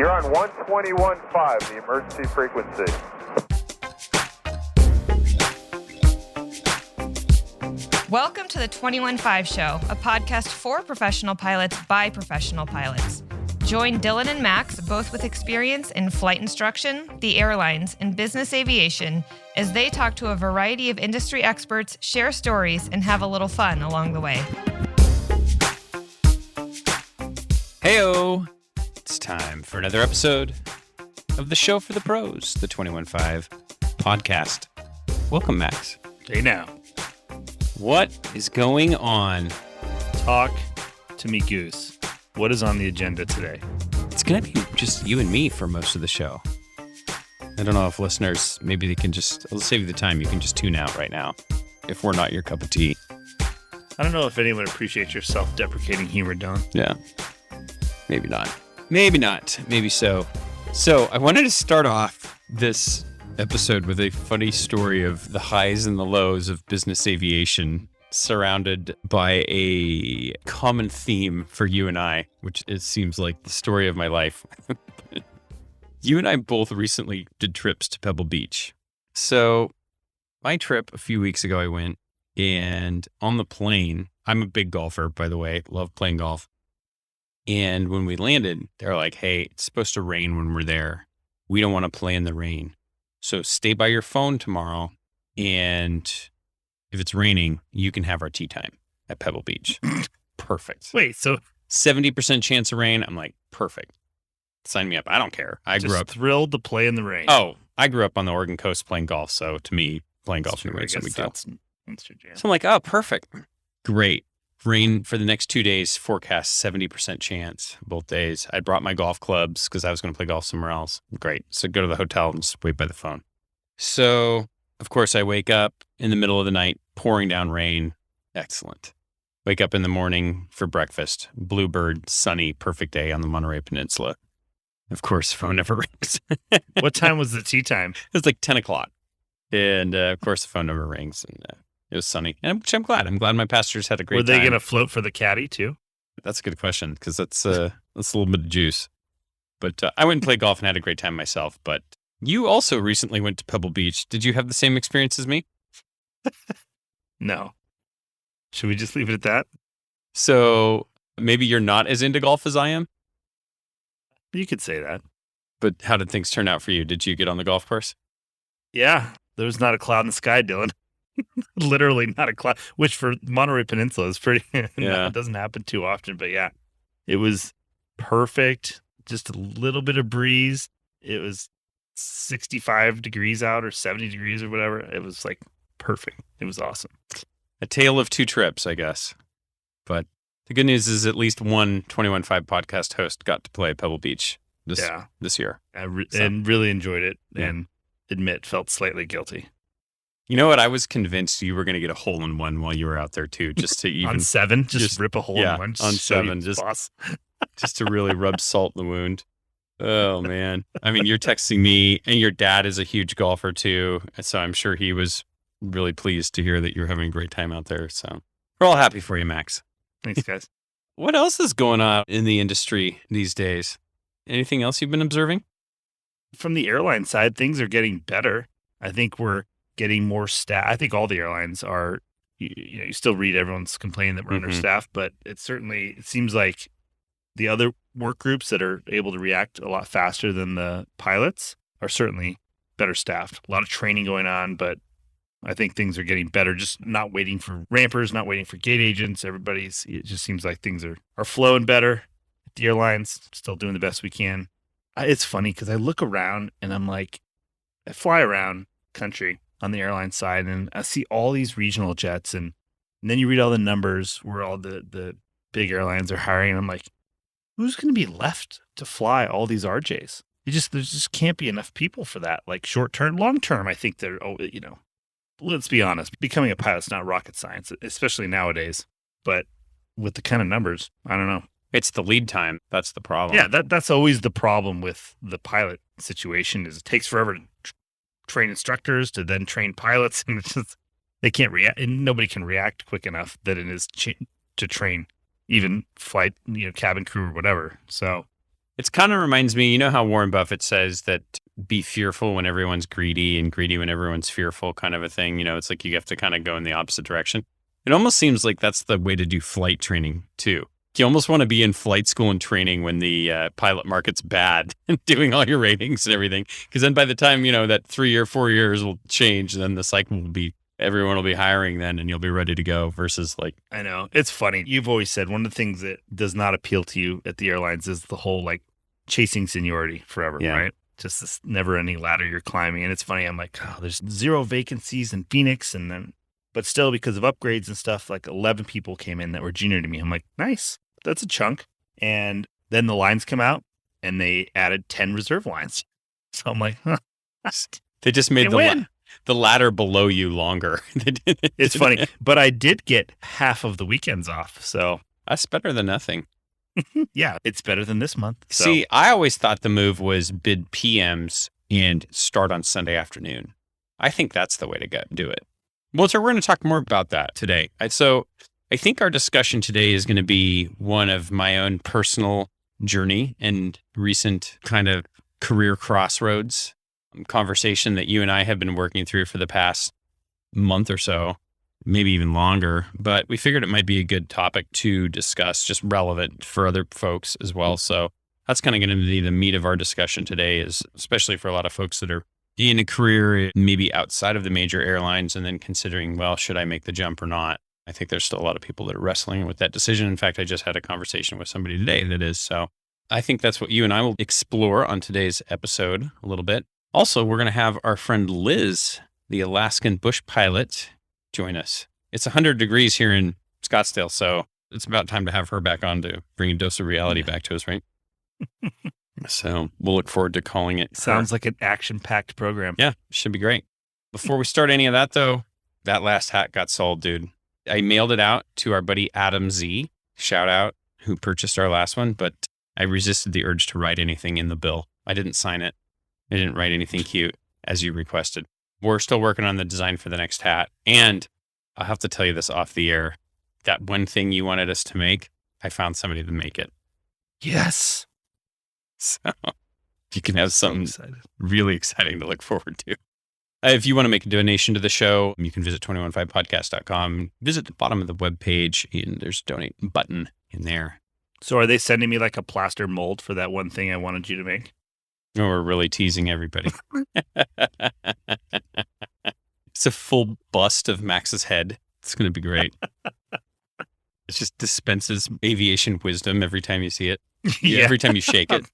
You're on 121.5, the emergency frequency. Welcome to the 21.5 Show, a podcast for professional pilots by professional pilots. Join Dylan and Max, both with experience in flight instruction, the airlines, and business aviation, as they talk to a variety of industry experts, share stories, and have a little fun along the way. Heyo! It's time for another episode of the Show for the Pros, the 21.5 podcast. Welcome, Max. Hey now. What is going on? Talk to me, Goose. What is on the agenda today? It's going to be just you and me for most of the show. I don't know if listeners, maybe they can just, I'll save you the time. You can just tune out right now if we're not your cup of tea. I don't know if anyone appreciates your self-deprecating humor, Dylan. Yeah. Maybe not. Maybe not. Maybe so. So I wanted to start off this episode with a funny story of the highs and the lows of business aviation, surrounded by a common theme for you and I, which it seems like the story of my life. You and I both recently did trips to Pebble Beach. So my trip a few weeks ago, I went, and on the plane, I'm a big golfer, by the way, love playing golf. And when we landed, they're like, hey, it's supposed to rain when we're there. We don't want to play in the rain. So stay by your phone tomorrow, and if it's raining, you can have our tea time at Pebble Beach. Perfect. Wait, so 70% chance of rain. I'm like, perfect. Sign me up. I don't care. I grew up thrilled to play in the rain. Oh, I grew up on the Oregon coast playing golf. So to me, playing golf in the rain is no big deal. That's your jam. So I'm like, oh, perfect. Great. Rain for the next 2 days, forecast 70% chance both days. I brought my golf clubs because I was going to play golf somewhere else. Great. So go to the hotel and just wait by the phone. So, of course, I wake up in the middle of the night, pouring down rain. Excellent. Wake up in the morning for breakfast. Bluebird, sunny, perfect day on the Monterey Peninsula. Of course, phone never rings. What time was the tea time? It was like 10 o'clock. And, of course, the phone never rings. And it was sunny. And which I'm glad. I'm glad my passengers had a great time. Were they going to float for the caddy, too? That's a good question, because that's a little bit of juice. But I went and played golf and had a great time myself. But you also recently went to Pebble Beach. Did you have the same experience as me? No. Should we just leave it at that? So maybe you're not as into golf as I am? You could say that. But how did things turn out for you? Did you get on the golf course? Yeah. There was not a cloud in the sky, Dylan. Literally not a cloud, which for Monterey Peninsula is pretty, yeah. It doesn't happen too often, but yeah, it was perfect. Just a little bit of breeze. It was 65 degrees out or 70 degrees or whatever. It was like perfect. It was awesome. A tale of two trips, I guess. But the good news is at least one 21.5 podcast host got to play Pebble Beach this year. And really enjoyed it, yeah. And felt slightly guilty. You know what? I was convinced you were going to get a hole-in-one while you were out there, too, just to even... On 7? Just rip a hole-in-one? On 7. Just to really rub salt in the wound. Oh, man. I mean, you're texting me, and your dad is a huge golfer, too, so I'm sure he was really pleased to hear that you're having a great time out there. So we're all happy for you, Max. Thanks, guys. What else is going on in the industry these days? Anything else you've been observing? From the airline side, things are getting better. I think we're getting more staff. I think all the airlines are, you still read everyone's complaining that we're understaffed, but it seems like the other work groups that are able to react a lot faster than the pilots are certainly better staffed. A lot of training going on, but I think things are getting better. Just not waiting for rampers, not waiting for gate agents. It just seems like things are flowing better. The airlines still doing the best we can. It's funny because I look around and I'm like, I fly around country on the airline side, and I see all these regional jets, and then you read all the numbers where all the big airlines are hiring, and I'm like, who's going to be left to fly all these RJs? There just can't be enough people for that. Like short term, long term, I think let's be honest, becoming a pilot's not rocket science, especially nowadays. But with the kind of numbers, I don't know. It's the lead time. That's the problem. Yeah, that's always the problem with the pilot situation is it takes forever to train instructors to then train pilots, and it's just, they can't react, and nobody can react quick enough that it is to train even flight, cabin crew or whatever. So It's kind of reminds me, you know how Warren Buffett says that be fearful when everyone's greedy and greedy when everyone's fearful kind of a thing. It's like you have to kind of go in the opposite direction. It almost seems like that's the way to do flight training too. You almost want to be in flight school and training when the pilot market's bad and doing all your ratings and everything. Because then by the time, that 3 or 4 years will change, then the cycle will be, everyone will be hiring then and you'll be ready to go versus like. I know. It's funny. You've always said one of the things that does not appeal to you at the airlines is the whole like chasing seniority forever, right? Just this never ending ladder you're climbing. And it's funny. I'm like, there's 0 vacancies in Phoenix. But still because of upgrades and stuff, like 11 people came in that were junior to me. I'm like, nice. That's a chunk. And then the lines come out and they added 10 reserve lines. So I'm like, They just made the ladder below you longer. It's funny. But I did get half of the weekends off. So that's better than nothing. Yeah, it's better than this month. So. See, I always thought the move was bid PMs and start on Sunday afternoon. I think that's the way to do it. Well, so we're going to talk more about that today. So I think our discussion today is going to be one of my own personal journey and recent kind of career crossroads conversation that you and I have been working through for the past month or so, maybe even longer. But we figured it might be a good topic to discuss, just relevant for other folks as well. So that's kind of going to be the meat of our discussion today, is especially for a lot of folks that are in a career maybe outside of the major airlines and then considering, well, should I make the jump or not? I think there's still a lot of people that are wrestling with that decision. In fact, I just had a conversation with somebody today that is. So I think that's what you and I will explore on today's episode a little bit. Also, we're going to have our friend Liz, the Alaskan Bush Pilot, join us. It's 100 degrees here in Scottsdale, so it's about time to have her back on to bring a dose of reality back to us, right? So we'll look forward to calling it. Sounds like an action-packed program. Yeah, should be great. Before we start any of that, though, that last hat got sold, dude. I mailed it out to our buddy Adam Z, shout out, who purchased our last one, but I resisted the urge to write anything in the bill. I didn't sign it. I didn't write anything cute as you requested. We're still working on the design for the next hat. And I'll have to tell you this off the air. That one thing you wanted us to make, I found somebody to make it. Yes. So you can have something really exciting to look forward to. If you want to make a donation to the show, you can visit 215podcast.com. Visit the bottom of the webpage, and there's a donate button in there. So are they sending me like a plaster mold for that one thing I wanted you to make? Oh, we're really teasing everybody. It's a full bust of Max's head. It's going to be great. It just dispenses aviation wisdom every time you see it. Yeah. Every time you shake it.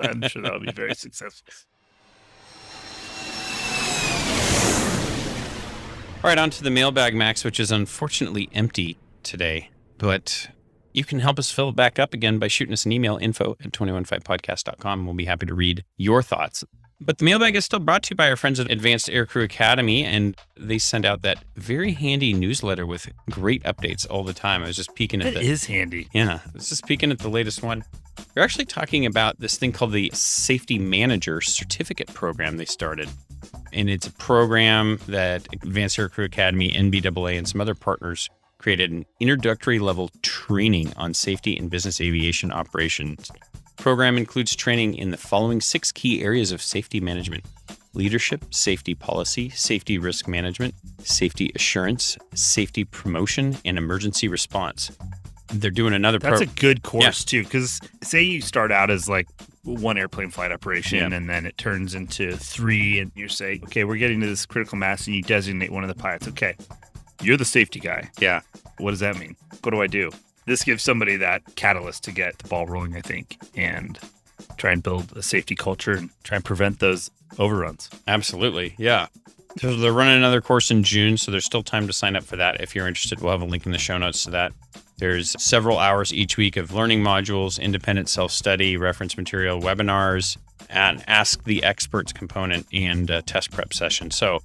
I'm sure that'll be very successful. All right, on to the mailbag, Max, which is unfortunately empty today. But you can help us fill it back up again by shooting us an email, info@215podcast.com. We'll be happy to read your thoughts. But the mailbag is still brought to you by our friends at Advanced Aircrew Academy, and they send out that very handy newsletter with great updates all the time. I was just peeking at That is handy. Yeah, I was just peeking at the latest one. They're actually talking about this thing called the Safety Manager Certificate Program they started. And it's a program that Advanced Aircrew Academy, NBAA, and some other partners created an introductory level training on safety and business aviation operations. The program includes training in the following 6 key areas of safety management: leadership, safety policy, safety risk management, safety assurance, safety promotion, and emergency response. They're doing another That's a good course too, because say you start out as like one airplane flight operation and then it turns into 3 and you say, okay, we're getting to this critical mass and you designate one of the pilots. Okay, you're the safety guy. Yeah. What does that mean? What do I do? This gives somebody that catalyst to get the ball rolling, I think, and try and build a safety culture and try and prevent those overruns. Absolutely. Yeah. So they're running another course in June, so there's still time to sign up for that. If you're interested, we'll have a link in the show notes to that. There's several hours each week of learning modules, independent self-study, reference material, webinars, and Ask the Experts component and test prep session. So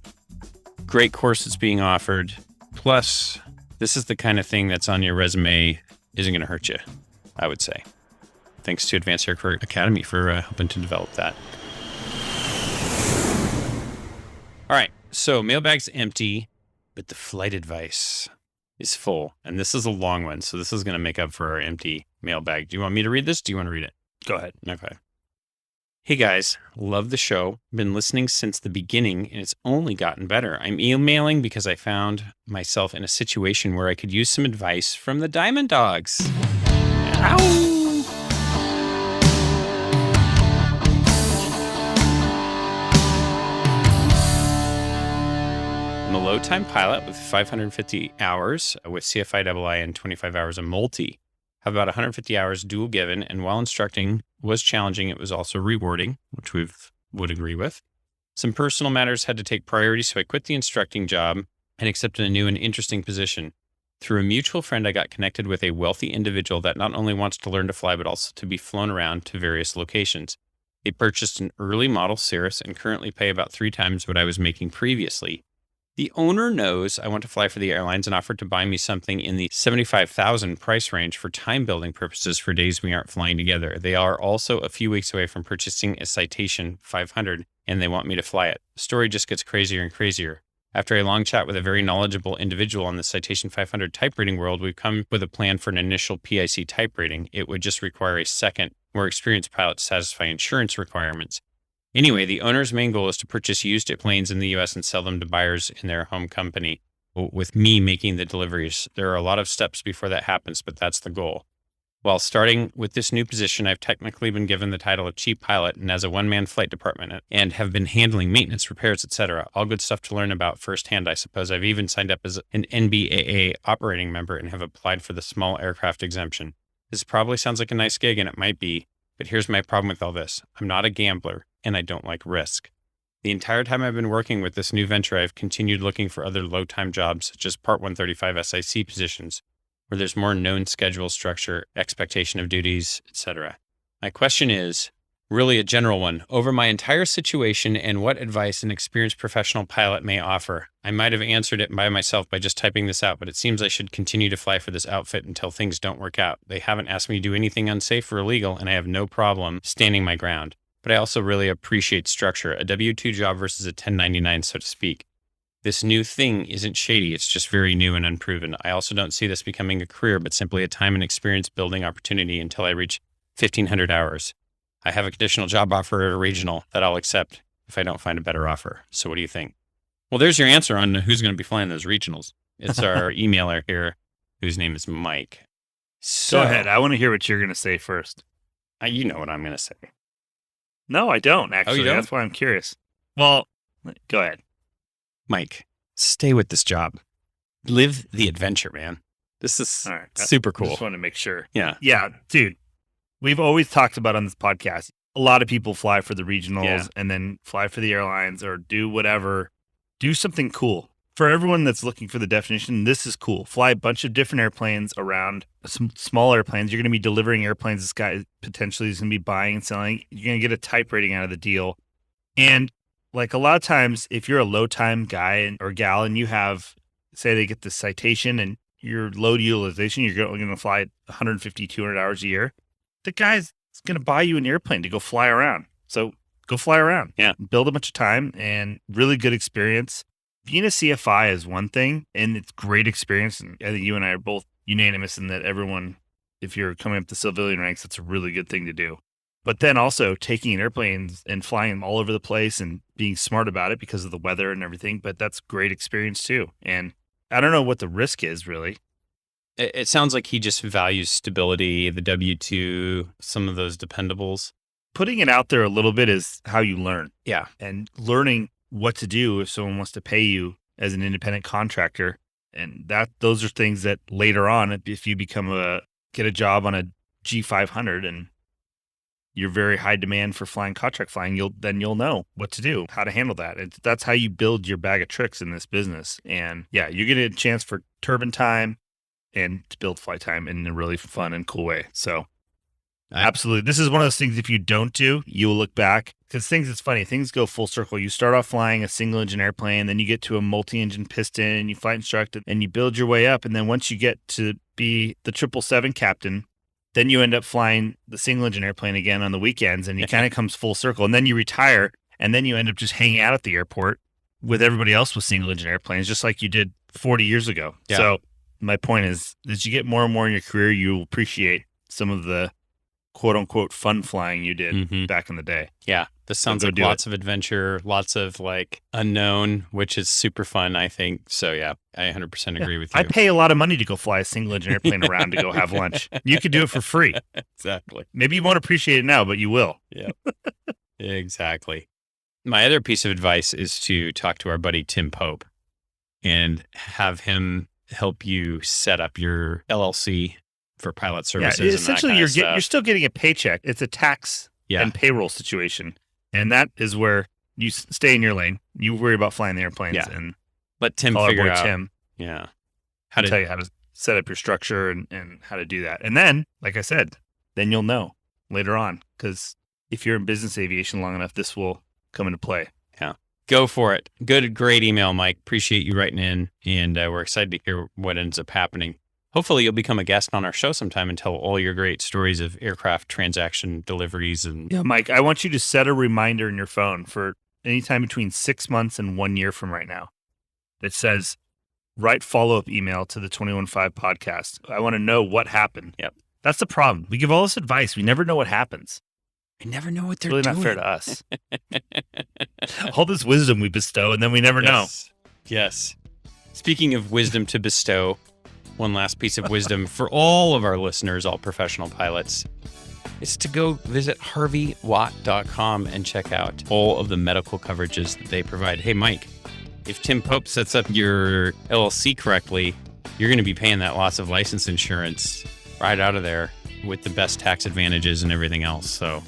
great course that's being offered. Plus, this is the kind of thing that's on your resume isn't going to hurt you, I would say. Thanks to Advanced Aircrew Academy for helping to develop that. All right, so mailbag's empty, but the flight advice is full. And this is a long one, so this is going to make up for our empty mailbag. Do you want me to read this? Do you want to read it? Go ahead. Okay. Hey guys, love the show. Been listening since the beginning and it's only gotten better. I'm emailing because I found myself in a situation where I could use some advice from the Diamond Dogs. Ow! I'm a low-time pilot with 550 hours with CFI and 25 hours of multi. Have about 150 hours dual given, and while instructing was challenging, it was also rewarding, which we would agree with. Some personal matters had to take priority, so I quit the instructing job and accepted a new and interesting position. Through a mutual friend, I got connected with a wealthy individual that not only wants to learn to fly, but also to be flown around to various locations. They purchased an early model Cirrus and currently pay about 3 times what I was making previously. The owner knows I want to fly for the airlines and offered to buy me something in the $75,000 price range for time building purposes for days we aren't flying together. They are also a few weeks away from purchasing a Citation 500 and they want me to fly it. The story just gets crazier and crazier. After a long chat with a very knowledgeable individual on the Citation 500 type rating world, we've come with a plan for an initial PIC type rating. It would just require a second, more experienced pilot to satisfy insurance requirements. Anyway, the owner's main goal is to purchase used planes in the U.S. and sell them to buyers in their home company, with me making the deliveries. There are a lot of steps before that happens, but that's the goal. While starting with this new position, I've technically been given the title of chief pilot and as a one-man flight department and have been handling maintenance, repairs, etc. All good stuff to learn about firsthand, I suppose. I've even signed up as an NBAA operating member and have applied for the small aircraft exemption. This probably sounds like a nice gig, and it might be, but here's my problem with all this. I'm not a gambler, and I don't like risk. The entire time I've been working with this new venture, I've continued looking for other low-time jobs, such as Part 135 SIC positions, where there's more known schedule structure, expectation of duties, etc. My question is really a general one. Over my entire situation and what advice an experienced professional pilot may offer. I might have answered it by myself by just typing this out, but it seems I should continue to fly for this outfit until things don't work out. They haven't asked me to do anything unsafe or illegal, and I have no problem standing my ground. But I also really appreciate structure, a W-2 job versus a 1099, so to speak. This new thing isn't shady, it's just very new and unproven. I also don't see this becoming a career, but simply a time and experience building opportunity until I reach 1,500 hours. I have a conditional job offer at a regional that I'll accept if I don't find a better offer. So what do you think? Well, there's your answer on who's going to be flying those regionals. It's our emailer here, whose name is Mike. So, Go ahead. I want to hear what you're going to say first. You know what I'm going to say. No, I don't, actually. Oh, you don't? That's why I'm curious. Well, go ahead. Mike, stay with this job. Live the adventure, man. This is All right. super I cool. just want to make sure. Yeah. Yeah, dude. We've always talked about on this podcast, a lot of people fly for the regionals and then fly for the airlines or do whatever. Do something cool. For everyone that's looking for the definition, this is cool. Fly a bunch of different airplanes around, some small airplanes. You're going to be delivering airplanes this guy potentially is going to be buying and selling. You're going to get a type rating out of the deal. And like a lot of times, if you're a low time guy or gal and you have, say they get the citation and your load utilization, you're going to fly 150, 200 hours a year. The guy's going to buy you an airplane to go fly around. So go fly around. Yeah. Build a bunch of time and really good experience. Being a CFI is one thing, and it's great experience. And I think you and I are both unanimous in that everyone, if you're coming up the civilian ranks, it's a really good thing to do. But then also taking airplanes and flying them all over the place and being smart about it because of the weather and everything. But that's great experience too. And I don't know what the risk is really. It sounds like he just values stability, the W-2, some of those dependables. Putting it out there a little bit is how you learn. Yeah. And learning what to do if someone wants to pay you as an independent contractor. And those are things that later on, if you get a job on a G500 and you're very high demand for flying contract flying, you'll know what to do, how to handle that. And that's how you build your bag of tricks in this business. And yeah, you get a chance for turbine time and to build flight time in a really fun and cool way. So absolutely. This is one of those things, if you don't do, you will look back because it's funny. Things go full circle. You start off flying a single engine airplane, then you get to a multi-engine piston and you flight instruct it and you build your way up. And then once you get to be the 777 captain, then you end up flying the single engine airplane again on the weekends and it kind of comes full circle. And then you retire and then you end up just hanging out at the airport with everybody else with single engine airplanes, just like you did 40 years ago. Yeah. So my point is, as you get more and more in your career, you'll appreciate some of the quote unquote fun flying you did back in the day. Yeah. This sounds like lots of adventure, lots of like unknown, which is super fun, I think. So yeah, I 100% agree with you. I pay a lot of money to go fly a single engine airplane around to go have lunch. You could do it for free. Exactly. Maybe you won't appreciate it now, but you will. Yeah. Exactly. My other piece of advice is to talk to our buddy Tim Pope and have him help you set up your LLC for pilot services. Yeah, essentially, you're still getting a paycheck. It's a tax and payroll situation, and that is where you stay in your lane. You worry about flying the airplanes, and let Tim call figure our boy out. Tim. Yeah, tell you how to set up your structure and how to do that. And then, like I said, then you'll know later on, because if you're in business aviation long enough, this will come into play. Yeah. Go for it. Great email, Mike. Appreciate you writing in, and we're excited to hear what ends up happening. Hopefully you'll become a guest on our show sometime and tell all your great stories of aircraft transaction deliveries. And yeah, Mike, I want you to set a reminder in your phone for anytime between 6 months and 1 year from right now that says, write follow-up email to the 21.5 podcast. I want to know what happened. Yep. That's the problem. We give all this advice. We never know what happens. I never know what they're really doing. Not fair to us. All this wisdom we bestow, and then we never know. Yes. Speaking of wisdom to bestow, one last piece of wisdom for all of our listeners, all professional pilots, is to go visit harveywatt.com and check out all of the medical coverages that they provide. Hey, Mike, if Tim Pope sets up your LLC correctly, you're going to be paying that loss of license insurance right out of there with the best tax advantages and everything else. So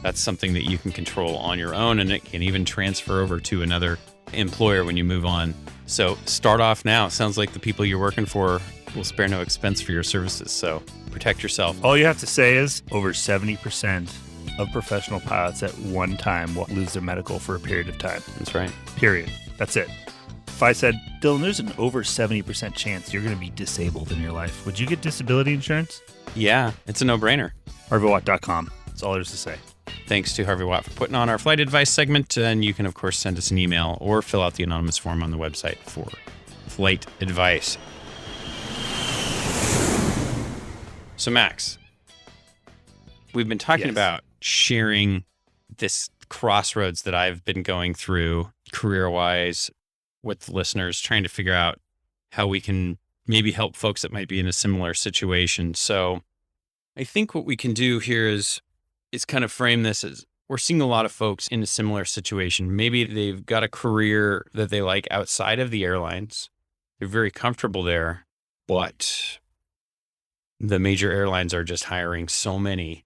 that's something that you can control on your own, and it can even transfer over to another employer when you move on. So start off now. Sounds like the people you're working for will spare no expense for your services. So protect yourself. All you have to say is over 70% of professional pilots at one time will lose their medical for a period of time. That's right. Period. That's it. If I said, Dylan, there's an over 70% chance you're going to be disabled in your life, would you get disability insurance? Yeah, it's a no-brainer. HarveyWatt.com. That's all there is to say. Thanks to Harvey Watt for putting on our flight advice segment. And you can, of course, send us an email or fill out the anonymous form on the website for flight advice. So, Max, we've been talking about sharing this crossroads that I've been going through career-wise with listeners, trying to figure out how we can maybe help folks that might be in a similar situation. So I think what we can do here is kind of frame this as we're seeing a lot of folks in a similar situation. Maybe they've got a career that they like outside of the airlines. They're very comfortable there, but the major airlines are just hiring so many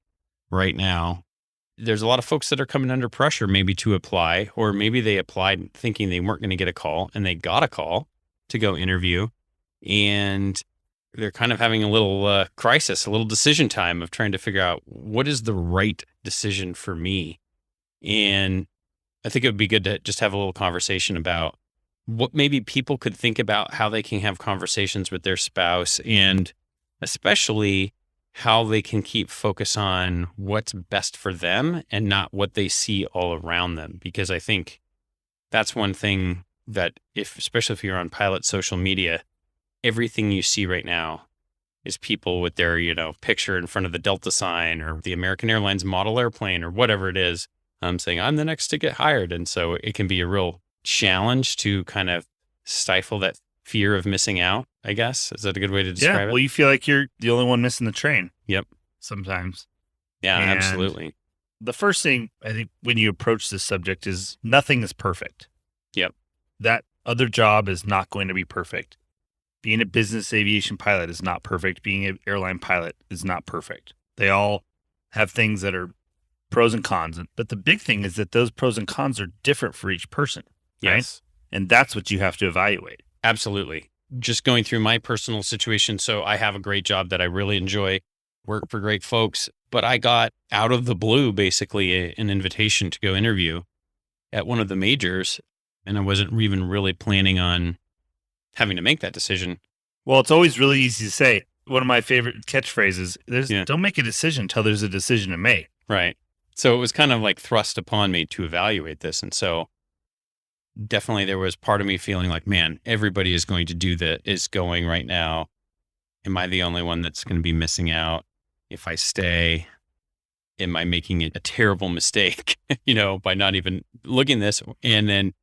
right now. There's a lot of folks that are coming under pressure maybe to apply, or maybe they applied thinking they weren't going to get a call and they got a call to go interview, and they're kind of having a little crisis, a little decision time of trying to figure out what is the right decision for me. And I think it would be good to just have a little conversation about what maybe people could think about, how they can have conversations with their spouse, and especially how they can keep focus on what's best for them and not what they see all around them. Because I think that's one thing that especially if you're on pilot social media, everything you see right now is people with their, picture in front of the Delta sign or the American Airlines model airplane or whatever it is, saying, I'm the next to get hired. And so it can be a real challenge to kind of stifle that fear of missing out, I guess. Is that a good way to describe it? Yeah, well, you feel like you're the only one missing the train. Yep. Sometimes. Yeah, and absolutely. The first thing, I think, when you approach this subject is nothing is perfect. Yep. That other job is not going to be perfect. Being a business aviation pilot is not perfect. Being an airline pilot is not perfect. They all have things that are pros and cons. But the big thing is that those pros and cons are different for each person. Right? Yes. And that's what you have to evaluate. Absolutely. Just going through my personal situation. So I have a great job that I really enjoy, work for great folks, but I got out of the blue, basically an invitation to go interview at one of the majors. And I wasn't even really planning on having to make that decision. Well, it's always really easy to say. One of my favorite catchphrases, don't make a decision until there's a decision to make. Right. So it was kind of like thrust upon me to evaluate this. And so definitely there was part of me feeling like, man, everybody is going to do that, is going right now. Am I the only one that's going to be missing out if I stay? am I making a terrible mistake, by not even looking at this and then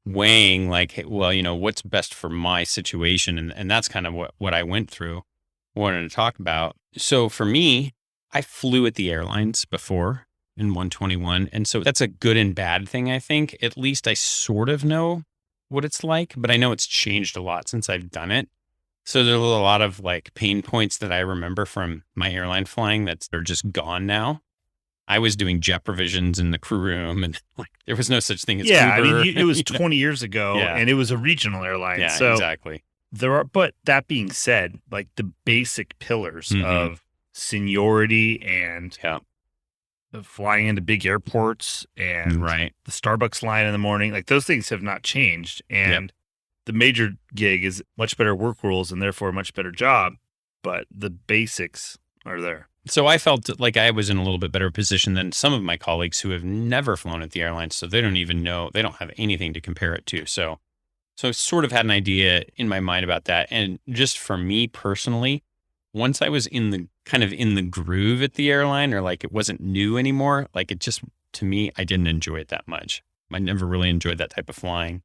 weighing like, hey, well, what's best for my situation. And that's kind of what I went through, wanted to talk about. So for me, I flew at the airlines before in 121. And so that's a good and bad thing, I think. At least I sort of know what it's like, but I know it's changed a lot since I've done it. So there's a lot of like pain points that I remember from my airline flying that are just gone now. I was doing jet provisions in the crew room, and like there was no such thing as Uber. I mean, it was 20 years ago, and it was a regional airline. Yeah, so exactly. But that being said, like the basic pillars of seniority and flying into big airports and the Starbucks line in the morning, like those things have not changed. And the major gig is much better work rules and therefore a much better job, but the basics are there. So I felt like I was in a little bit better position than some of my colleagues who have never flown at the airlines. So they don't even know, they don't have anything to compare it to. So I sort of had an idea in my mind about that. And just for me personally, once I was in the groove at the airline, or like it wasn't new anymore, like it just, to me, I didn't enjoy it that much. I never really enjoyed that type of flying.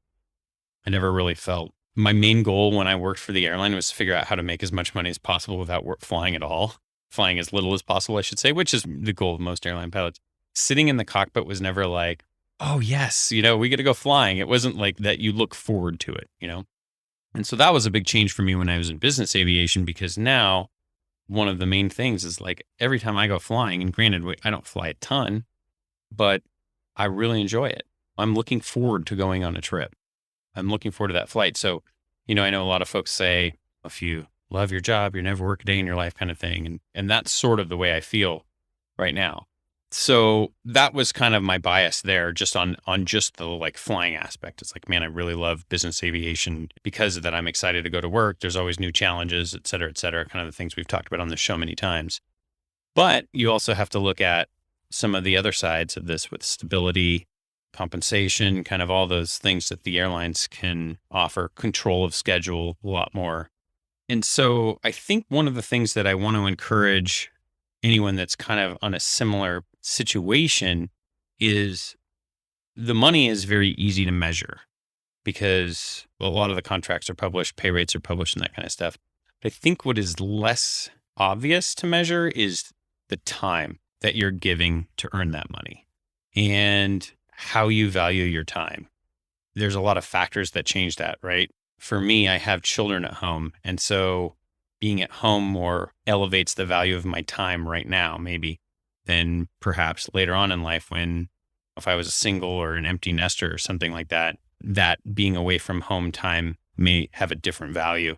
I never really felt, my main goal when I worked for the airline was to figure out how to make as much money as possible without flying at all. Flying as little as possible, I should say, which is the goal of most airline pilots. Sitting in the cockpit was never like, oh yes, we get to go flying. It wasn't like that you look forward to it, And so that was a big change for me when I was in business aviation, because now one of the main things is like every time I go flying, and granted, I don't fly a ton, but I really enjoy it. I'm looking forward to going on a trip. I'm looking forward to that flight. So, I know a lot of folks say, if you love your job, you never work a day in your life kind of thing. And that's sort of the way I feel right now. So that was kind of my bias there, just on just the like flying aspect. It's like, man, I really love business aviation because of that. I'm excited to go to work. There's always new challenges, et cetera, kind of the things we've talked about on the show many times. But you also have to look at some of the other sides of this with stability, compensation, kind of all those things that the airlines can offer, control of schedule, a lot more. And so I think one of the things that I want to encourage anyone that's kind of on a similar situation is the money is very easy to measure because a lot of the contracts are published, pay rates are published and that kind of stuff. But I think what is less obvious to measure is the time that you're giving to earn that money and how you value your time. There's a lot of factors that change that, right? For me, I have children at home. And so being at home more elevates the value of my time right now, maybe, than perhaps later on in life when, if I was a single or an empty nester or something like that, that being away from home time may have a different value.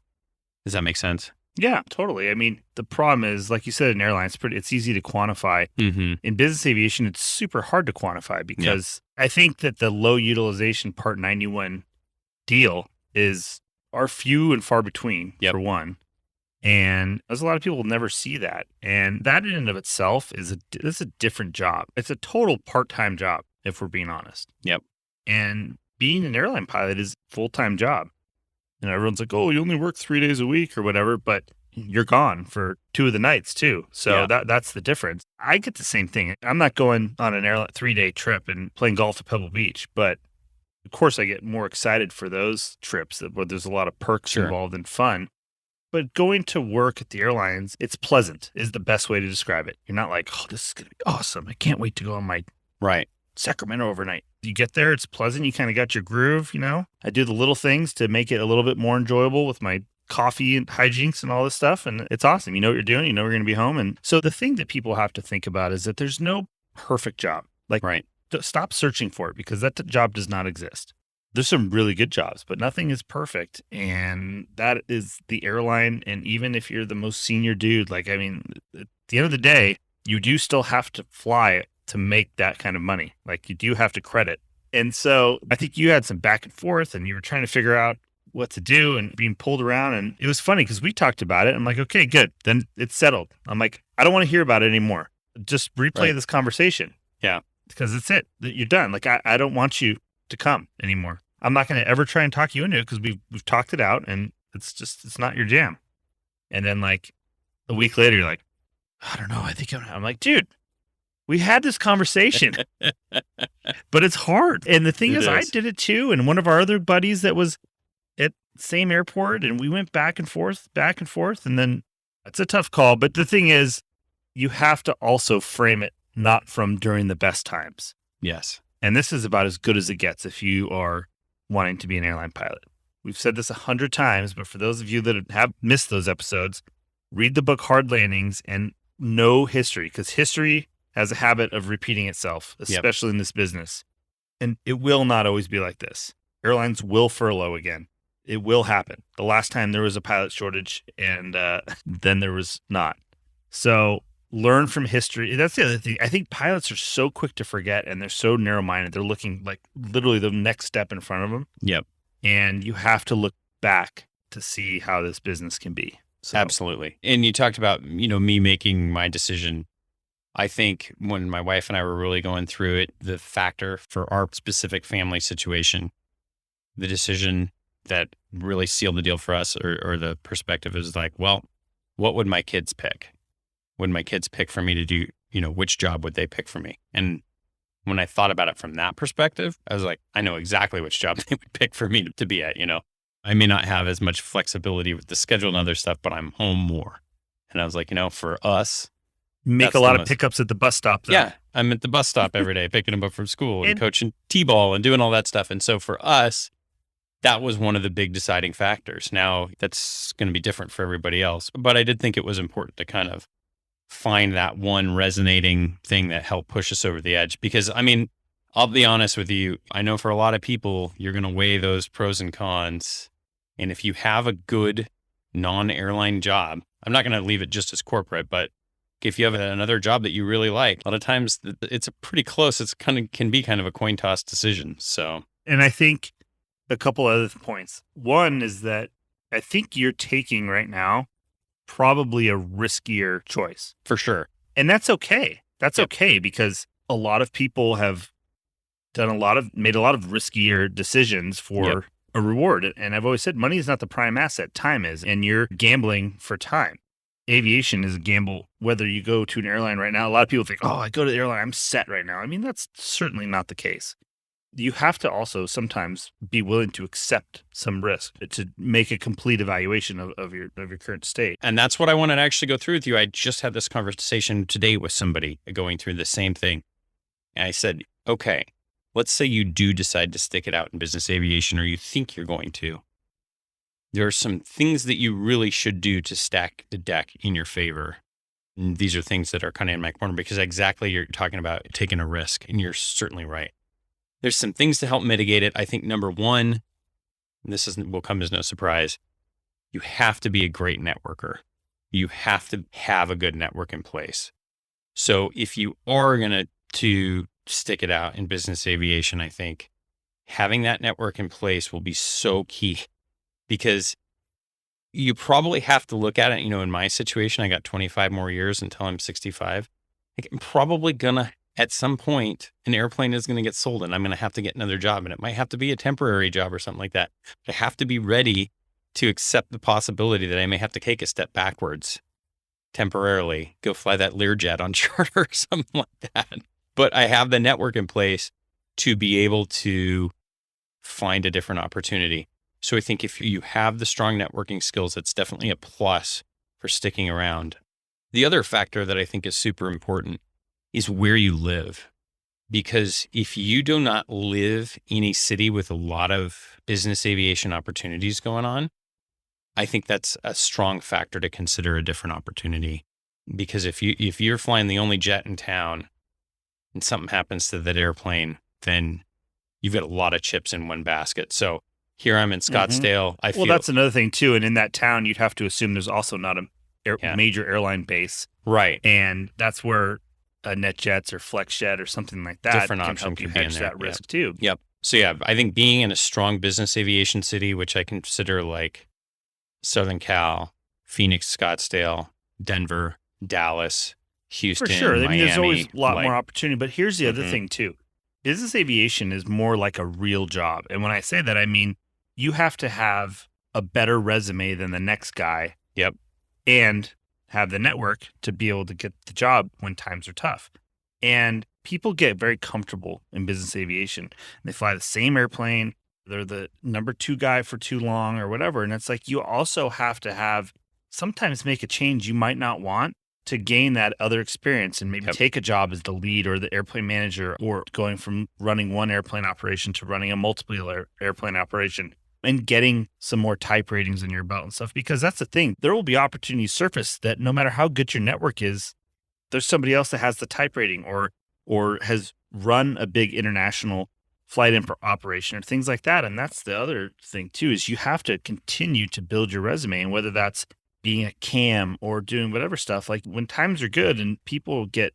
Does that make sense? Yeah, totally. I mean, the problem is, like you said, in airlines, it's easy to quantify. In business aviation, it's super hard to quantify because I think that the low utilization Part 91 deal are few and far between, for one. And there's a lot of people will never see that. And that in and of itself is a different job. It's a total part-time job, if we're being honest. And being an airline pilot is a full-time job. And everyone's like, oh, you only work 3 days a week or whatever, but you're gone for 2 of the nights too. So that's the difference. I get the same thing. I'm not going on an airline 3-day trip and playing golf at Pebble Beach, but of course I get more excited for those trips where there's a lot of perks involved and fun. But going to work at the airlines, it's pleasant is the best way to describe it. You're not like, oh, this is going to be awesome. I can't wait to go on my Sacramento overnight. You get there, it's pleasant. You kind of got your groove, I do the little things to make it a little bit more enjoyable with my coffee and hijinks and all this stuff. And it's awesome. You know what you're doing. You know we're going to be home. And so the thing that people have to think about is that there's no perfect job. Stop searching for it because that job does not exist. There's some really good jobs, but nothing is perfect. And that is the airline. And even if you're the most senior dude, at the end of the day, you do still have to fly to make that kind of money. You do have to credit. And so I think you had some back and forth and you were trying to figure out what to do and being pulled around. And it was funny because we talked about it. I'm like, okay, good. Then it's settled. I'm like, I don't want to hear about it anymore. Just replay this conversation. Yeah. Because it's it. You're done. I don't want you to come anymore. I'm not going to ever try and talk you into it because we've talked it out and it's not your jam. And then a week later, you're like, I don't know. I think I'm like, dude, We had this conversation, but it's hard. And the thing is, I is. did it too. And one of our other buddies that was at the same airport, and we went back and forth. And then it's a tough call. But the thing is, you have to also frame it not from during the best times. Yes. And this is about as good as it gets if you are wanting to be an airline pilot. We've said this 100 times, but for those of you that have missed those episodes, read the book Hard Landings and know history, because history has a habit of repeating itself, especially in this business. And it will not always be like this. Airlines will furlough again. It will happen. The last time there was a pilot shortage, and then there was not. So learn from history. That's the other thing. I think pilots are so quick to forget, and they're so narrow-minded. They're looking like literally the next step in front of them. Yep. And you have to look back to see how this business can be. So. Absolutely. And you talked about, me making my decision. I think when my wife and I were really going through it, the factor for our specific family situation, the decision that really sealed the deal for us, or the perspective is like, well, what would my kids pick? Would my kids pick for me to do, which job would they pick for me? And when I thought about it from that perspective, I was like, I know exactly which job they would pick for me to be at, I may not have as much flexibility with the schedule and other stuff, but I'm home more. And I was like, for us, make a lot of pickups at the bus stop, though. Yeah, I'm at the bus stop every day, picking them up from school and coaching T-ball and doing all that stuff. And so for us, that was one of the big deciding factors. Now, that's going to be different for everybody else. But I did think it was important to kind of find that one resonating thing that helped push us over the edge. Because, I'll be honest with you, I know for a lot of people, you're going to weigh those pros and cons. And if you have a good non-airline job, I'm not going to leave it just as corporate, but if you have another job that you really like, a lot of times it's a pretty close, can be kind of a coin toss decision. So, and I think a couple other points. One is that I think you're taking right now probably a riskier choice. For sure. And that's okay. That's okay, because a lot of people have made a lot of riskier decisions for a reward. And I've always said money is not the prime asset, time is, and you're gambling for time. Aviation is a gamble. Whether you go to an airline right now, a lot of people think, oh, I go to the airline, I'm set right now. That's certainly not the case. You have to also sometimes be willing to accept some risk to make a complete evaluation of your current state. And that's what I wanted to actually go through with you. I just had this conversation today with somebody going through the same thing. And I said, okay, let's say you do decide to stick it out in business aviation, or you think you're going to. There are some things that you really should do to stack the deck in your favor. And these are things that are kind of in my corner, because exactly you're talking about taking a risk, and you're certainly right. There's some things to help mitigate it. I think number one, and this will come as no surprise, you have to be a great networker. You have to have a good network in place. So if you are going to stick it out in business aviation, I think having that network in place will be so key, because you probably have to look at it. In my situation, I got 25 more years until I'm 65. I'm probably going to, at some point, an airplane is going to get sold, and I'm going to have to get another job, and it might have to be a temporary job or something like that. But I have to be ready to accept the possibility that I may have to take a step backwards temporarily, go fly that Learjet on charter or something like that. But I have the network in place to be able to find a different opportunity. So I think if you have the strong networking skills, it's definitely a plus for sticking around. The other factor that I think is super important is where you live. Because if you do not live in a city with a lot of business aviation opportunities going on, I think that's a strong factor to consider a different opportunity. Because if you're flying the only jet in town and something happens to that airplane, then you've got a lot of chips in one basket. So here I'm in Scottsdale. Well, that's another thing too. And in that town, you'd have to assume there's also not a major airline base. Right. And that's where NetJets or FlexJet or something like that different can option help you could be in hedge there. that risk too. Yep. So I think being in a strong business aviation city, which I consider like Southern Cal, Phoenix, Scottsdale, Denver, Dallas, Houston, For sure. Miami, there's always a lot more opportunity. But here's the other thing too. Business aviation is more like a real job. And when I say that, I mean, you have to have a better resume than the next guy. Yep. And have the network to be able to get the job when times are tough. And people get very comfortable in business aviation. They fly the same airplane. They're the number 2 guy for too long or whatever. And it's like you also have to sometimes make a change you might not want to gain that other experience and maybe take a job as the lead or the airplane manager, or going from running one airplane operation to running a multiple airplane operation and getting some more type ratings in your belt and stuff. Because that's the thing. There will be opportunities surface that no matter how good your network is, there's somebody else that has the type rating or has run a big international flight operation or things like that. And that's the other thing too, is you have to continue to build your resume, and whether that's being a cam or doing whatever stuff, like when times are good and people get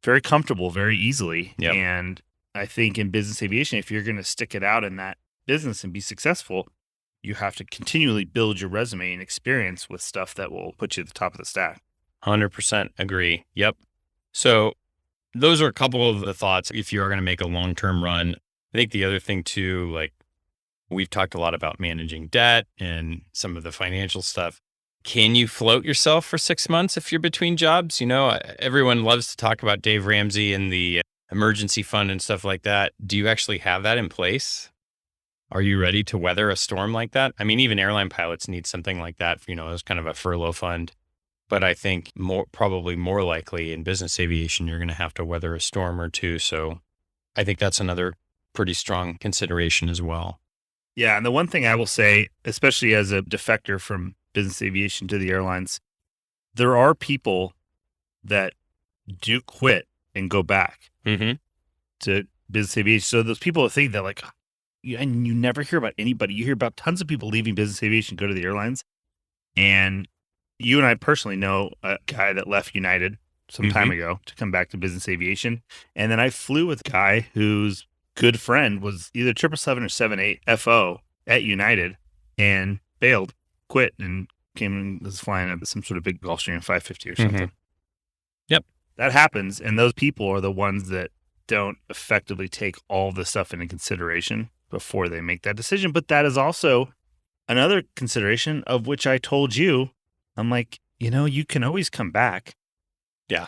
very comfortable very easily. Yep. And I think in business aviation, if you're going to stick it out in that business and be successful, you have to continually build your resume and experience with stuff that will put you at the top of the stack. 100% agree. Yep. So those are a couple of the thoughts if you are going to make a long-term run. I think the other thing too, like we've talked a lot about managing debt and some of the financial stuff. Can you float yourself for 6 months if you're between jobs? You know, everyone loves to talk about Dave Ramsey and the emergency fund and stuff like that. Do you actually have that in place? Are you ready to weather a storm like that? I mean, even airline pilots need something like that, as kind of a furlough fund. But I think probably more likely in business aviation, you're going to have to weather a storm or two. So I think that's another pretty strong consideration as well. Yeah. And the one thing I will say, especially as a defector from business aviation to the airlines, there are people that do quit and go back to business aviation. So those people think that like, and you never hear about anybody. You hear about tons of people leaving business aviation, go to the airlines. And you and I personally know a guy that left United some time ago to come back to business aviation. And then I flew with a guy whose good friend was either 777 or 78 FO at United and bailed, quit, and came and was flying at some sort of big Gulfstream 550 or something. Yep. That happens. And those people are the ones that don't effectively take all the stuff into consideration before they make that decision. But that is also another consideration of which I told you. I'm like, you can always come back. Yeah.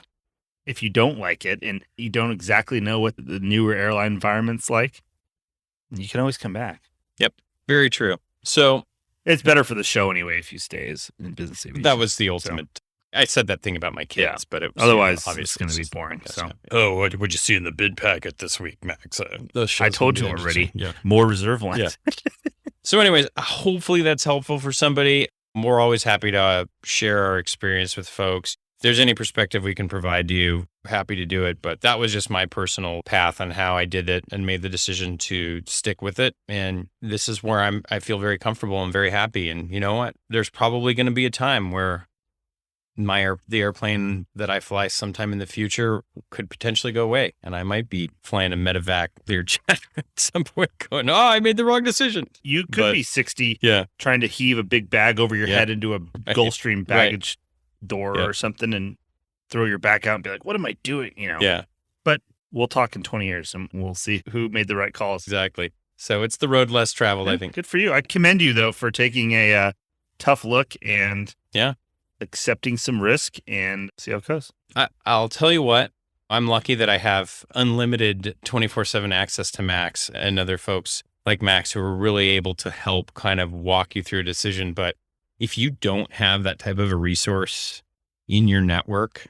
If you don't like it and you don't exactly know what the newer airline environment's like, you can always come back. Yep. Very true. So it's better for the show anyway if you stay as in business aviation. That was the ultimate. So, I said that thing about my kids, but it was, otherwise obviously it's going to be boring. So, what did you see in the bid packet this week, Max? I told you already. Yeah. More reserve lines. Yeah. So anyways, hopefully that's helpful for somebody. We're always happy to share our experience with folks. If there's any perspective we can provide to you, happy to do it. But that was just my personal path on how I did it and made the decision to stick with it. And this is where I feel very comfortable and very happy. And you know what? There's probably going to be a time where the airplane that I fly sometime in the future could potentially go away. And I might be flying a medevac Learjet at some point going, I made the wrong decision. You could be 60 trying to heave a big bag over your head into a Gulfstream baggage door or something and throw your back out and be like, what am I doing? Yeah. But we'll talk in 20 years and we'll see who made the right calls. Exactly. So it's the road less traveled, I think. Good for you. I commend you, though, for taking a tough look and accepting some risk and see how it goes. I'll tell you what, I'm lucky that I have unlimited 24/7 access to Max and other folks like Max who are really able to help kind of walk you through a decision. But if you don't have that type of a resource in your network,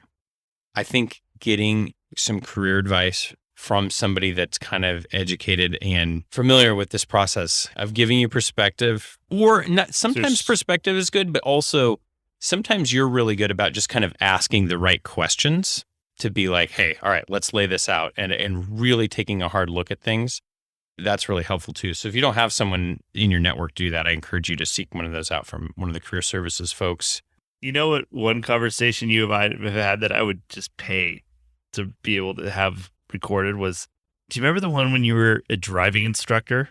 I think getting some career advice from somebody that's kind of educated and familiar with this process of giving you perspective, or not, sometimes perspective is good, but also sometimes you're really good about just kind of asking the right questions to be like, hey, all right, let's lay this out and really taking a hard look at things. That's really helpful too. So if you don't have someone in your network do that, I encourage you to seek one of those out from one of the career services folks. You know what? One conversation you have had that I would just pay to be able to have recorded was, do you remember the one when you were a driving instructor?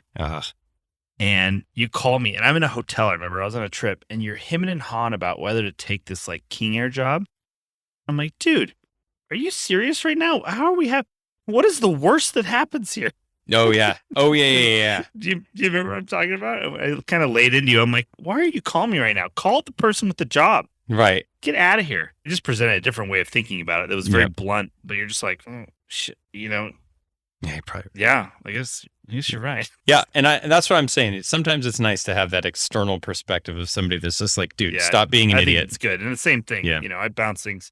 And you call me, and I'm in a hotel. I remember I was on a trip, and you're hemming and hawing about whether to take this like King Air job. I'm like, dude, are you serious right now? How are we what is the worst that happens here? Oh yeah. Yeah. Do you remember what I'm talking about? I kind of laid into you. I'm like, why are you calling me right now? Call the person with the job. Right. Get out of here. You just presented a different way of thinking about it. That was very blunt, but you're just like, Yeah, probably. Yeah, I guess you're right. Yeah, and that's what I'm saying. Sometimes it's nice to have that external perspective of somebody that's just like, dude, stop being an idiot. Think it's good. And the same thing, Yeah. I bounce things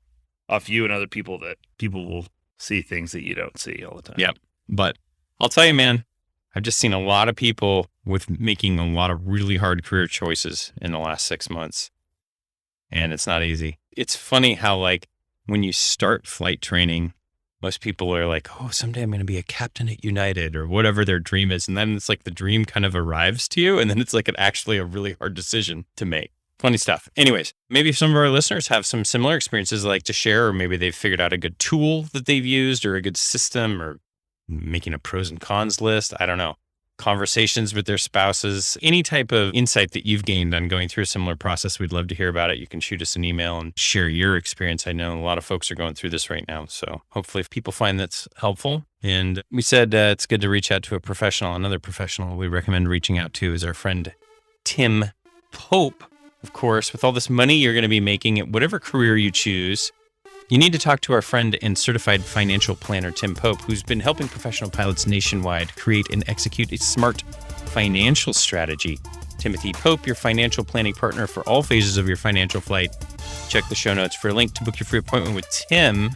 off you and other people that people will see things that you don't see all the time. Yep. But I'll tell you, man, I've just seen a lot of people with making a lot of really hard career choices in the last 6 months. And it's not easy. It's funny how, like, when you start flight training, most people are like, oh, someday I'm going to be a captain at United or whatever their dream is. And then it's like the dream kind of arrives to you. And then it's like actually a really hard decision to make. Funny stuff. Anyways, maybe some of our listeners have some similar experiences like to share, or maybe they've figured out a good tool that they've used or a good system or making a pros and cons list. I don't know. Conversations with their spouses, any type of insight that you've gained on going through a similar process. We'd love to hear about it. You can shoot us an email and share your experience. I know a lot of folks are going through this right now. So hopefully if people find that's helpful. And we said it's good to reach out to a professional. Another professional we recommend reaching out to is our friend Tim Pope. Of course, with all this money you're going to be making at whatever career you choose, you need to talk to our friend and certified financial planner, Tim Pope, who's been helping professional pilots nationwide create and execute a smart financial strategy. Timothy Pope, your financial planning partner for all phases of your financial flight. Check the show notes for a link to book your free appointment with Tim.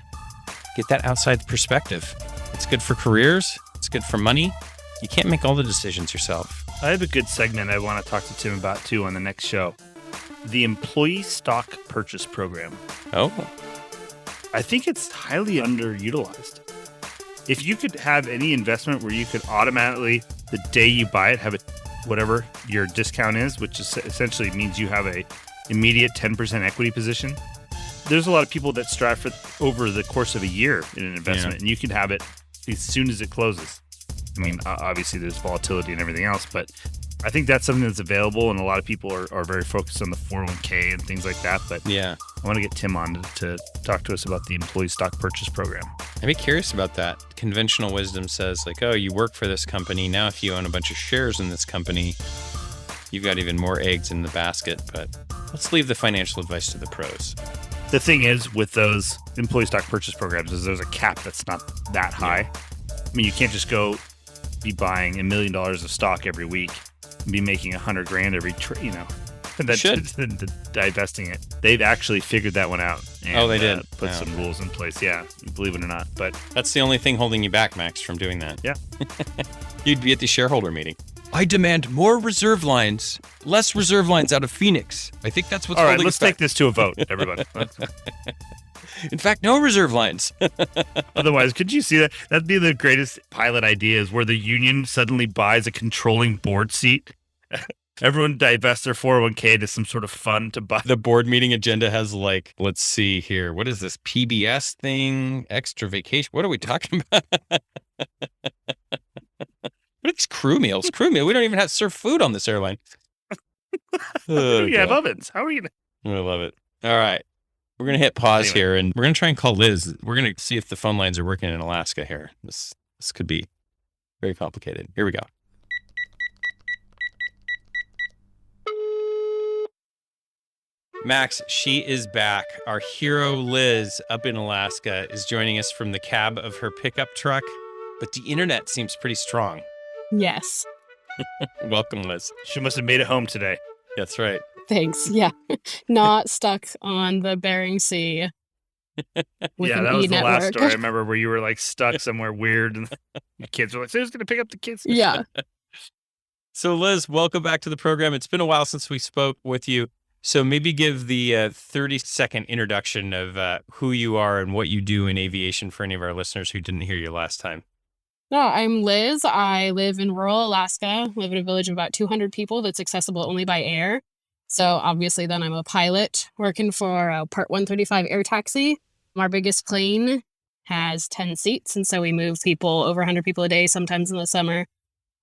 Get that outside perspective. It's good for careers. It's good for money. You can't make all the decisions yourself. I have a good segment I want to talk to Tim about, too, on the next show. The Employee Stock Purchase Program. Oh. I think it's highly underutilized. If you could have any investment where you could automatically, the day you buy it, have it, whatever your discount is, which is essentially means you have a immediate 10% equity position. There's a lot of people that strive for over the course of a year in an investment, and you can have it as soon as it closes. I mean, obviously there's volatility and everything else, but I think that's something that's available, and a lot of people are very focused on the 401k and things like that. But yeah, I want to get Tim on to talk to us about the Employee Stock Purchase Program. I'd be curious about that. Conventional wisdom says, like, oh, you work for this company. Now, if you own a bunch of shares in this company, you've got even more eggs in the basket. But let's leave the financial advice to the pros. The thing is, with those employee stock purchase programs, is there's a cap that's not that high. Yeah. I mean, you can't just go be buying $1 million of stock every week and be making $100,000 every and then divesting it. They've actually figured that one out. And, they did. Put some rules in place. Yeah, believe it or not. But that's the only thing holding you back, Max, from doing that. Yeah. You'd be at the shareholder meeting. I demand more reserve lines, less reserve lines out of Phoenix. I think that's what's all right. holding Let's us back. take this to a vote, everybody. In fact, no reserve lines. Otherwise, could you see that? That'd be the greatest pilot idea, is where the union suddenly buys a controlling board seat. Everyone divests their 401k to some sort of fund to buy. The board meeting agenda has, like, let's see here. What is this PBS thing? Extra vacation? What are we talking about? What is crew meals? Crew meal. We don't even have serve food on this airline. You have ovens. How are you going I love it. All right. We're going to hit pause here, and we're going to try and call Liz. We're going to see if the phone lines are working in Alaska here. This could be very complicated. Here we go. Max, she is back. Our hero, Liz, up in Alaska, is joining us from the cab of her pickup truck, but the internet seems pretty strong. Yes. Welcome, Liz. She must have made it home today. That's right. Thanks. Yeah. Not stuck on the Bering Sea. Yeah, that was the last story I remember, where you were like stuck somewhere weird and the kids were like, so who's going to pick up the kids? Yeah. So, Liz, welcome back to the program. It's been a while since we spoke with you. So maybe give the 30-second introduction of who you are and what you do in aviation for any of our listeners who didn't hear you last time. No, I'm Liz. I live in rural Alaska, live in a village of about 200 people that's accessible only by air. So obviously then I'm a pilot working for a Part 135 air taxi. Our biggest plane has 10 seats, and so we move people, over 100 people a day, sometimes in the summer,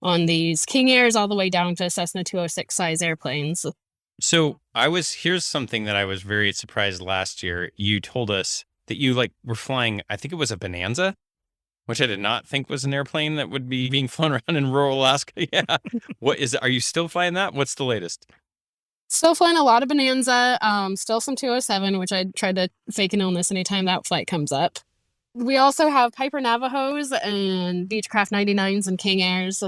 on these King Airs all the way down to Cessna 206 size airplanes. So here's something that I was very surprised last year. You told us that you were flying, I think it was a Bonanza, which I did not think was an airplane that would be being flown around in rural Alaska. Yeah. What is it? Are you still flying that? What's the latest? Still flying a lot of Bonanza, still some 207, which I tried to fake an illness anytime that flight comes up. We also have Piper Navajos and Beechcraft 99s and King Airs.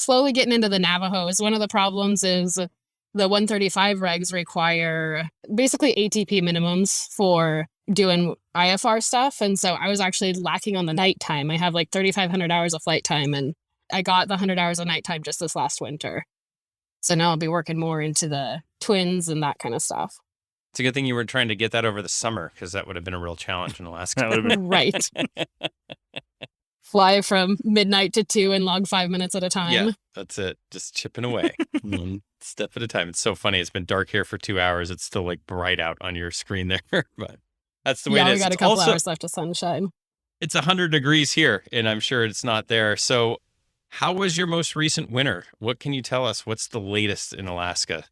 Slowly getting into the Navajos. One of the problems is the 135 regs require basically ATP minimums for doing IFR stuff. And so I was actually lacking on the nighttime. I have like 3,500 hours of flight time, and I got the 100 hours of nighttime just this last winter. So now I'll be working more into the twins and that kind of stuff. It's a good thing you were trying to get that over the summer, because that would have been a real challenge in Alaska. That would have been Right. Fly from midnight to 2 and log 5 minutes at a time. Yeah, that's it. Just chipping away, one step at a time. It's so funny. It's been dark here for 2 hours. It's still like bright out on your screen there, but that's the way it is. We got a It's couple also, hours left of sunshine. It's 100 degrees here, and I'm sure it's not there. So how was your most recent winter? What can you tell us? What's the latest in Alaska?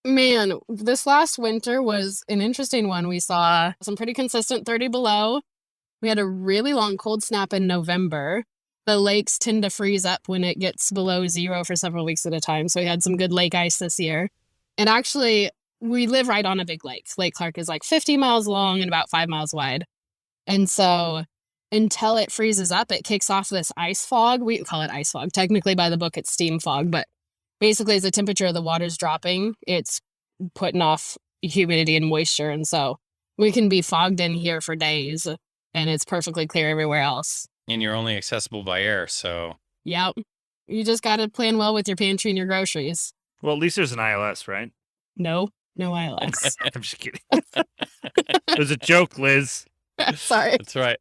Man, this last winter was an interesting one. We saw some pretty consistent 30 below. We had a really long cold snap in November. The lakes tend to freeze up when it gets below 0 for several weeks at a time. So we had some good lake ice this year. And actually, we live right on a big lake. Lake Clark is like 50 miles long and about 5 miles wide. And so until it freezes up, it kicks off this ice fog. We call it ice fog. Technically, by the book, it's steam fog. But basically, as the temperature of the water's dropping, it's putting off humidity and moisture. And so we can be fogged in here for days, and it's perfectly clear everywhere else. And you're only accessible by air, so... Yep. You just got to plan well with your pantry and your groceries. Well, at least there's an ILS, right? No ILS. I'm just kidding. It was a joke, Liz. Sorry. That's right.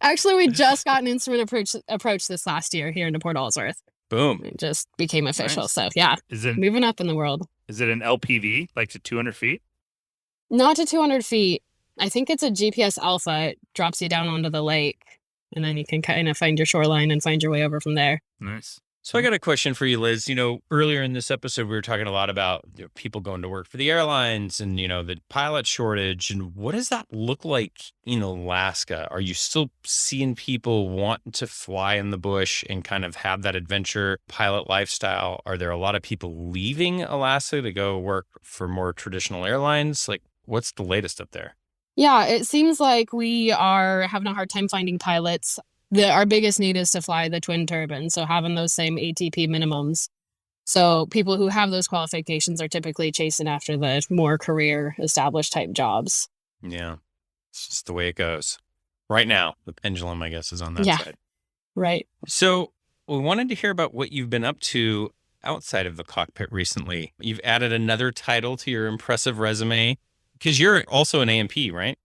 Actually, we just got an instrument approach this last year here into Port Ellsworth. Boom. It just became official. Nice. So, yeah, Is it moving up in the world. an LPV, like to 200 feet? Not to 200 feet. I think it's a GPS Alpha. It drops you down onto the lake, and then you can kind of find your shoreline and find your way over from there. Nice. So I got a question for you, Liz. Earlier in this episode, we were talking a lot about people going to work for the airlines and, the pilot shortage. And what does that look like in Alaska? Are you still seeing people wanting to fly in the bush and kind of have that adventure pilot lifestyle? Are there a lot of people leaving Alaska to go work for more traditional airlines? Like, what's the latest up there? Yeah, it seems like we are having a hard time finding pilots. Our biggest need is to fly the twin turbine, so having those same ATP minimums. So people who have those qualifications are typically chasing after the more career established type jobs. Yeah, it's just the way it goes. Right now, the pendulum, I guess, is on that side. Right. So we wanted to hear about what you've been up to outside of the cockpit recently. You've added another title to your impressive resume, because you're also an A&P, right?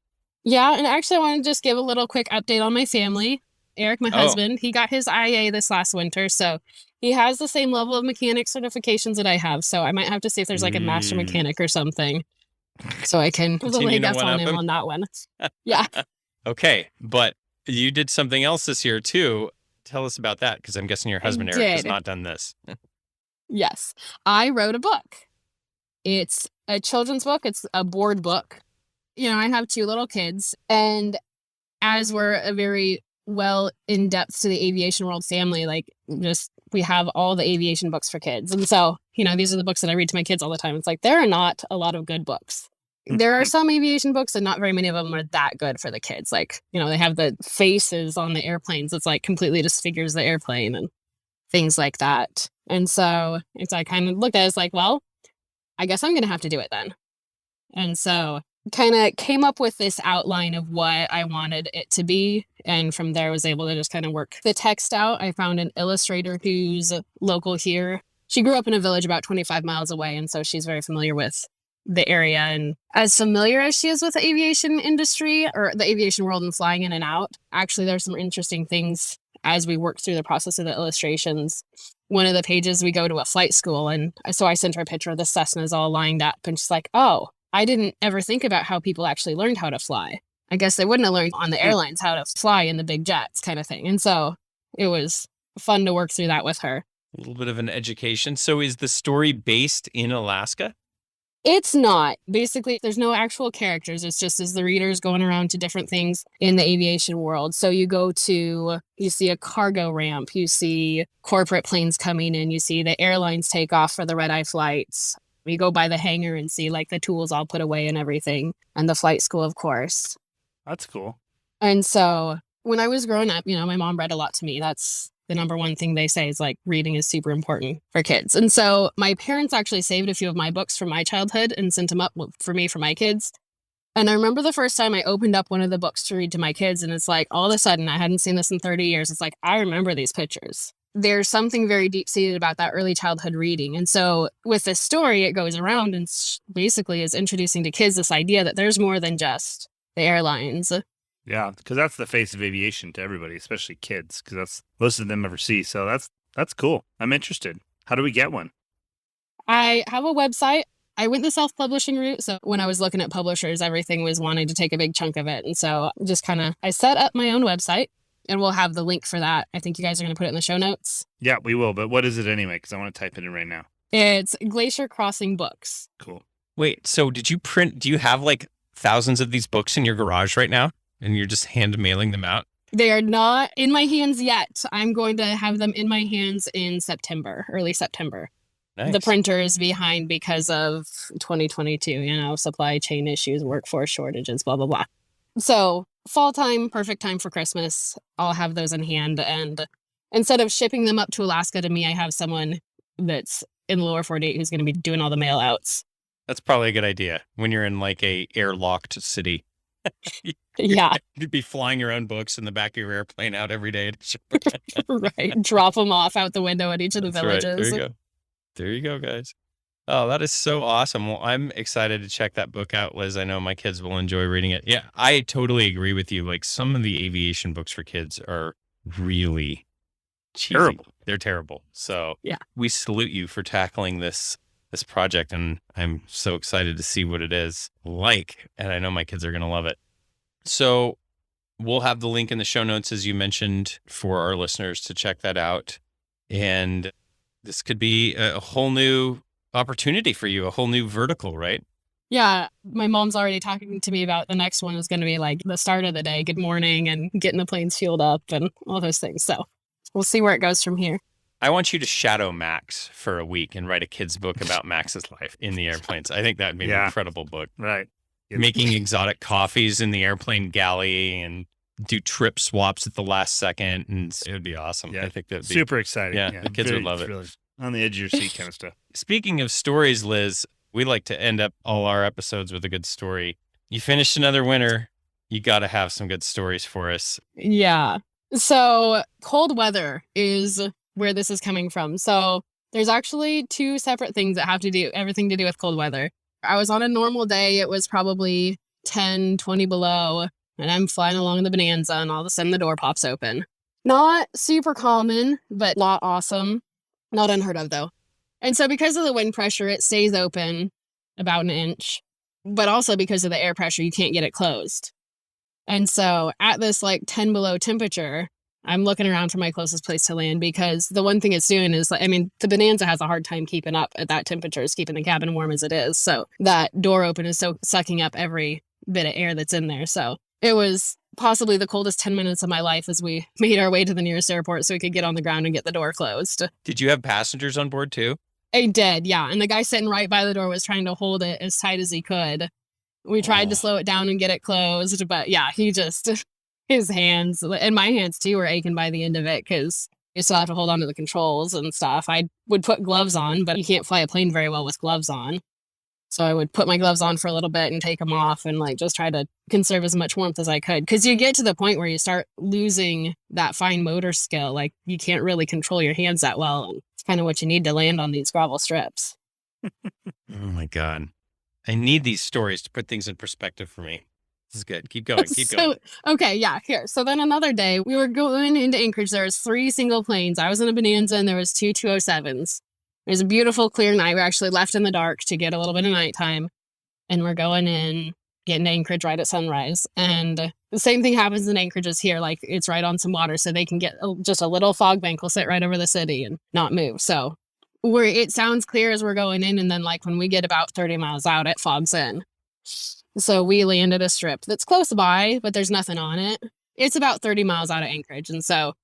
Yeah, and actually I want to just give a little quick update on my family. Eric, my husband, he got his IA this last winter, so he has the same level of mechanic certifications that I have. So I might have to see if there's like a master mechanic or something, so I can put the leg up on him on that one. Yeah. Okay, but you did something else this year too. Tell us about that, because I'm guessing your husband Eric has not done this. Yes, I wrote a book. It's a children's book. It's a board book. I have 2 little kids, and as we're a very well in depth to the aviation world family, we have all the aviation books for kids. And so, these are the books that I read to my kids all the time. It's like, there are not a lot of good books. There are some aviation books, and not very many of them are that good for the kids. Like, they have the faces on the airplanes. It's like completely disfigures the airplane and things like that. And so I kind of looked at it as like, well, I guess I'm going to have to do it then. And so kind of came up with this outline of what I wanted it to be. And from there, I was able to just kind of work the text out. I found an illustrator who's local here. She grew up in a village about 25 miles away. And so she's very familiar with the area. And as familiar as she is with the aviation industry or the aviation world and flying in and out, actually, there's some interesting things as we work through the process of the illustrations. One of the pages, we go to a flight school. And so I sent her a picture of the Cessnas all lined up. And she's like, oh, I didn't ever think about how people actually learned how to fly. I guess they wouldn't have learned on the airlines how to fly in the big jets kind of thing. And so it was fun to work through that with her. A little bit of an education. So is the story based in Alaska? It's not. Basically, there's no actual characters. It's just as the reader's going around to different things in the aviation world. So you see a cargo ramp, you see corporate planes coming in, you see the airlines take off for the red-eye flights. We go by the hangar and see like the tools all put away and everything. And the flight school, of course. That's cool. And so when I was growing up, my mom read a lot to me. That's the number one thing they say is like reading is super important for kids. And so my parents actually saved a few of my books from my childhood and sent them up for me for my kids. And I remember the first time I opened up one of the books to read to my kids, and it's like all of a sudden, I hadn't seen this in 30 years. It's like, I remember these pictures. There's something very deep-seated about that early childhood reading. And so with this story, it goes around and basically is introducing to kids this idea that there's more than just the airlines. Yeah, because that's the face of aviation to everybody, especially kids, because that's most of them ever see. So that's cool. I'm interested. How do we get one? I have a website. I went the self-publishing route. So when I was looking at publishers, everything was wanting to take a big chunk of it. And so I set up my own website, and we'll have the link for that. I think you guys are going to put it in the show notes. Yeah, we will. But what is it anyway? Because I want to type it in right now. It's Glacier Crossing Books. Cool. Wait, so do you have like thousands of these books in your garage right now? And you're just hand mailing them out? They are not in my hands yet. I'm going to have them in my hands in September, early September. Nice. The printer is behind because of 2022, supply chain issues, workforce shortages, blah, blah, blah. So fall time, perfect time for Christmas. I'll have those in hand. And instead of shipping them up to Alaska to me, I have someone that's in the lower 48 who's going to be doing all the mail outs. That's probably a good idea when you're in like a airlocked city. Yeah. You'd be flying your own books in the back of your airplane out every day. Right. Drop them off out the window at each of the That's right. villages. There you go. There you go, guys. Oh, that is so awesome. Well, I'm excited to check that book out, Liz. I know my kids will enjoy reading it. Yeah, I totally agree with you. Like some of the aviation books for kids are really cheesy. Terrible. They're terrible. So yeah, we salute you for tackling this project, and I'm so excited to see what it is like, and I know my kids are going to love it. So we'll have the link in the show notes, as you mentioned, for our listeners to check that out. And this could be a whole new opportunity for you, a whole new vertical, right? Yeah. My mom's already talking to me about the next one is going to be like the start of the day, good morning, and getting the planes fueled up and all those things. So we'll see where it goes from here. I want you to shadow Max for a week and write a kid's book about Max's life in the airplanes. I think that would be an incredible book. Right. Making exotic coffees in the airplane galley and do trip swaps at the last second. And it would be awesome. Yeah. I think that would be super exciting. Yeah, the kids would love it. Really on the edge of your seat kind of stuff. Speaking of stories, Liz, we like to end up all our episodes with a good story. You finished another winter. You got to have some good stories for us. Yeah. So cold weather is where this is coming from. So there's actually two separate things that have to do everything to do with cold weather. I was on a normal day. It was probably 10, 20 below, and I'm flying along the Bonanza, and all of a sudden the door pops open. Not super common, but not awesome. Not unheard of, though. And so because of the wind pressure, it stays open about an inch, but also because of the air pressure, you can't get it closed. And so at this like 10 below temperature, I'm looking around for my closest place to land because the one thing it's doing is, the Bonanza has a hard time keeping up at that temperature, is keeping the cabin warm as it is. So that door open is sucking up every bit of air that's in there. So it was possibly the coldest 10 minutes of my life as we made our way to the nearest airport so we could get on the ground and get the door closed. Did you have passengers on board too? I did, yeah. And the guy sitting right by the door was trying to hold it as tight as he could. We tried to slow it down and get it closed, but yeah, his hands and my hands too were aching by the end of it because you still have to hold on to the controls and stuff. I would put gloves on, but you can't fly a plane very well with gloves on. So I would put my gloves on for a little bit and take them off and just try to conserve as much warmth as I could. Because you get to the point where you start losing that fine motor skill. Like you can't really control your hands that well. And it's kind of what you need to land on these gravel strips. Oh my God. I need these stories to put things in perspective for me. This is good. Keep going. Keep going. Okay, yeah, here. So then another day, we were going into Anchorage. There was 3 single planes. I was in a Bonanza and there was 2 207s. It was a beautiful, clear night. We actually left in the dark to get a little bit of nighttime. And we're going in, getting to Anchorage right at sunrise. And the same thing happens in Anchorage as here. Like, it's right on some water, so they can get just a little fog bank will sit right over the city and not move. So it sounds clear as we're going in. And then, when we get about 30 miles out, it fogs in. So we landed a strip that's close by, but there's nothing on it. It's about 30 miles out of Anchorage. And so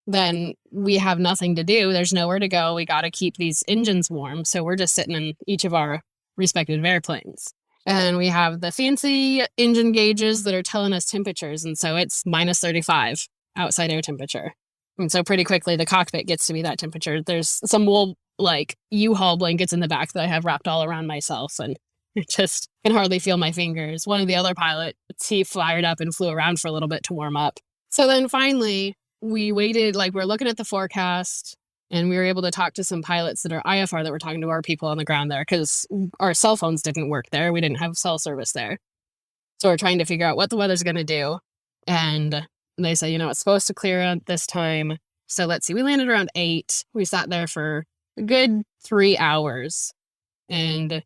then we have nothing to do. There's nowhere to go. We got to keep these engines warm. So we're just sitting in each of our respective airplanes. And we have the fancy engine gauges that are telling us temperatures. And so it's minus 35 outside air temperature. And so pretty quickly, the cockpit gets to be that temperature. There's some wool, like U-Haul blankets in the back that I have wrapped all around myself. And it just can hardly feel my fingers. One of the other pilots, he fired up and flew around for a little bit to warm up. So then finally, we waited, like we're looking at the forecast. And we were able to talk to some pilots that are IFR that were talking to our people on the ground there because our cell phones didn't work there. We didn't have cell service there. So we're trying to figure out what the weather's going to do. And they say, it's supposed to clear at this time. So let's see. We landed around 8. We sat there for a good 3 hours. And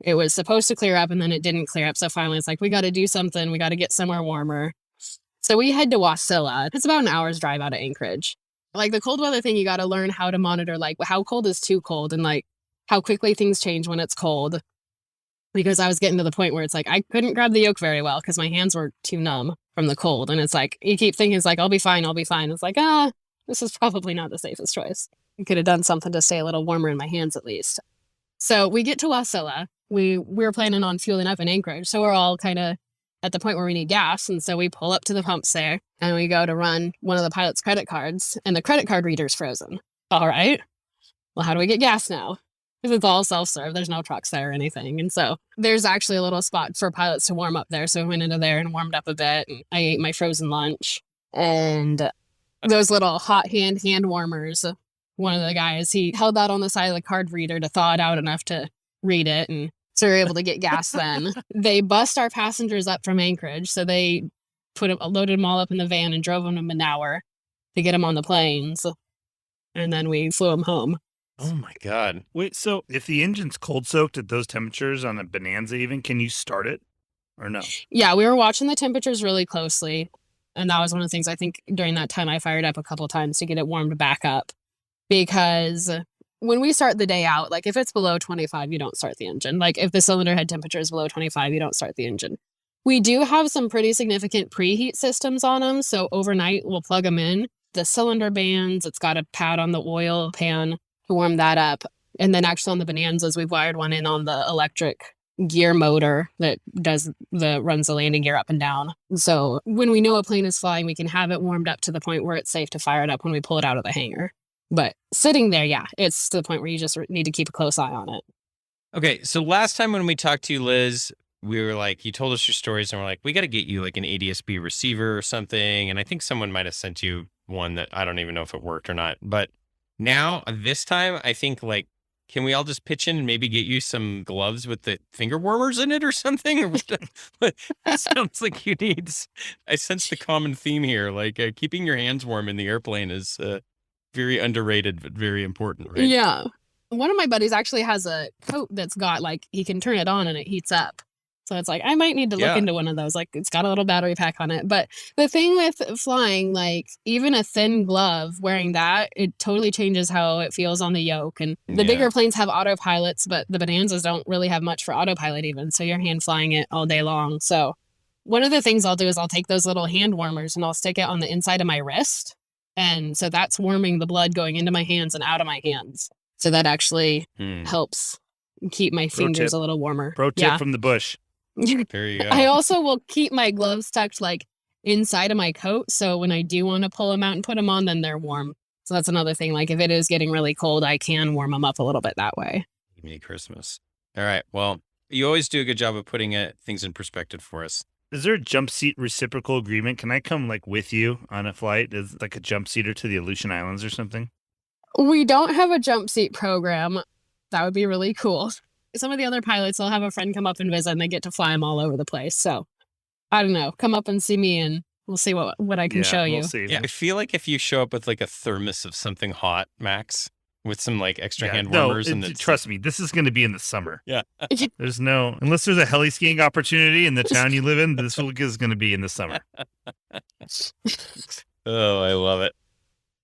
it was supposed to clear up and then it didn't clear up. So finally it's like, we got to do something. We got to get somewhere warmer. So we head to Wasilla. It's about an hour's drive out of Anchorage. Like the cold weather thing, you got to learn how to monitor, like how cold is too cold and like how quickly things change when it's cold. Because I was getting to the point where it's like, I couldn't grab the yoke very well because my hands were too numb from the cold. And it's like, you keep thinking it's like, I'll be fine. It's like, this is probably not the safest choice. I could have done something to stay a little warmer in my hands at least. So we get to Wasilla. We were planning on fueling up in Anchorage. So we're all kind of at the point where we need gas. And so we pull up to the pumps there and we go to run one of the pilot's credit cards and the credit card reader's frozen. All right. Well, how do we get gas now? Because it's all self-serve. There's no trucks there or anything. And so there's actually a little spot for pilots to warm up there. So we went into there and warmed up a bit. And I ate my frozen lunch and those little hot hand warmers. One of the guys, he held that on the side of the card reader to thaw it out enough to read it. And so we were able to get gas then. They bussed our passengers up from Anchorage. So they loaded them all up in the van and drove them to Manaur to get them on the planes. And then we flew them home. Oh my God. Wait, so if the engine's cold soaked at those temperatures on a Bonanza even, can you start it or no? Yeah, we were watching the temperatures really closely. And that was one of the things I think during that time I fired up a couple of times to get it warmed back up. Because when we start the day out, like if it's below 25, you don't start the engine. Like if the cylinder head temperature is below 25, you don't start the engine. We do have some pretty significant preheat systems on them. So overnight we'll plug them in. The cylinder bands, it's got a pad on the oil pan to warm that up. And then actually on the Bonanzas, we've wired one in on the electric gear motor that runs the landing gear up and down. So when we know a plane is flying, we can have it warmed up to the point where it's safe to fire it up when we pull it out of the hangar. But sitting there, yeah, it's to the point where you just need to keep a close eye on it. Okay, so last time when we talked to you, Liz, we were like, you told us your stories and we're like, we got to get you like an ADS-B receiver or something. And I think someone might have sent you one that I don't even know if it worked or not. But now, this time, I think like, can we all just pitch in and maybe get you some gloves with the finger warmers in it or something? Or it sounds like you need, I sense the common theme here. Like keeping your hands warm in the airplane is very underrated, but very important, right? Yeah. One of my buddies actually has a coat that's got like, he can turn it on and it heats up. So it's like, I might need to look into one of those. Like it's got a little battery pack on it. But the thing with flying, like even a thin glove, wearing that, it totally changes how it feels on the yoke. And the bigger planes have autopilots, but the Bonanzas don't really have much for autopilot even. So you're hand flying it all day long. So one of the things I'll do is I'll take those little hand warmers and I'll stick it on the inside of my wrist. And so that's warming the blood going into my hands and out of my hands. So that actually helps keep my fingers a little warmer. Pro tip from the bush. There you go. I also will keep my gloves tucked like inside of my coat. So when I do want to pull them out and put them on, then they're warm. So that's another thing. Like if it is getting really cold, I can warm them up a little bit that way. Give me Christmas. All right. Well, you always do a good job of putting things in perspective for us. Is there a jump seat reciprocal agreement? Can I come like with you on a flight as like a jump seater to the Aleutian Islands or something? We don't have a jump seat program. That would be really cool. Some of the other pilots, they'll have a friend come up and visit and they get to fly them all over the place. So I don't know. Come up and see me and we'll see what I can show you. We'll see. Yeah, I feel like if you show up with like a thermos of something hot, Max, with some like extra hand warmers. Trust me, this is going to be in the summer. Yeah. There's unless there's a heli skiing opportunity in the town you live in, this is going to be in the summer. Oh, I love it.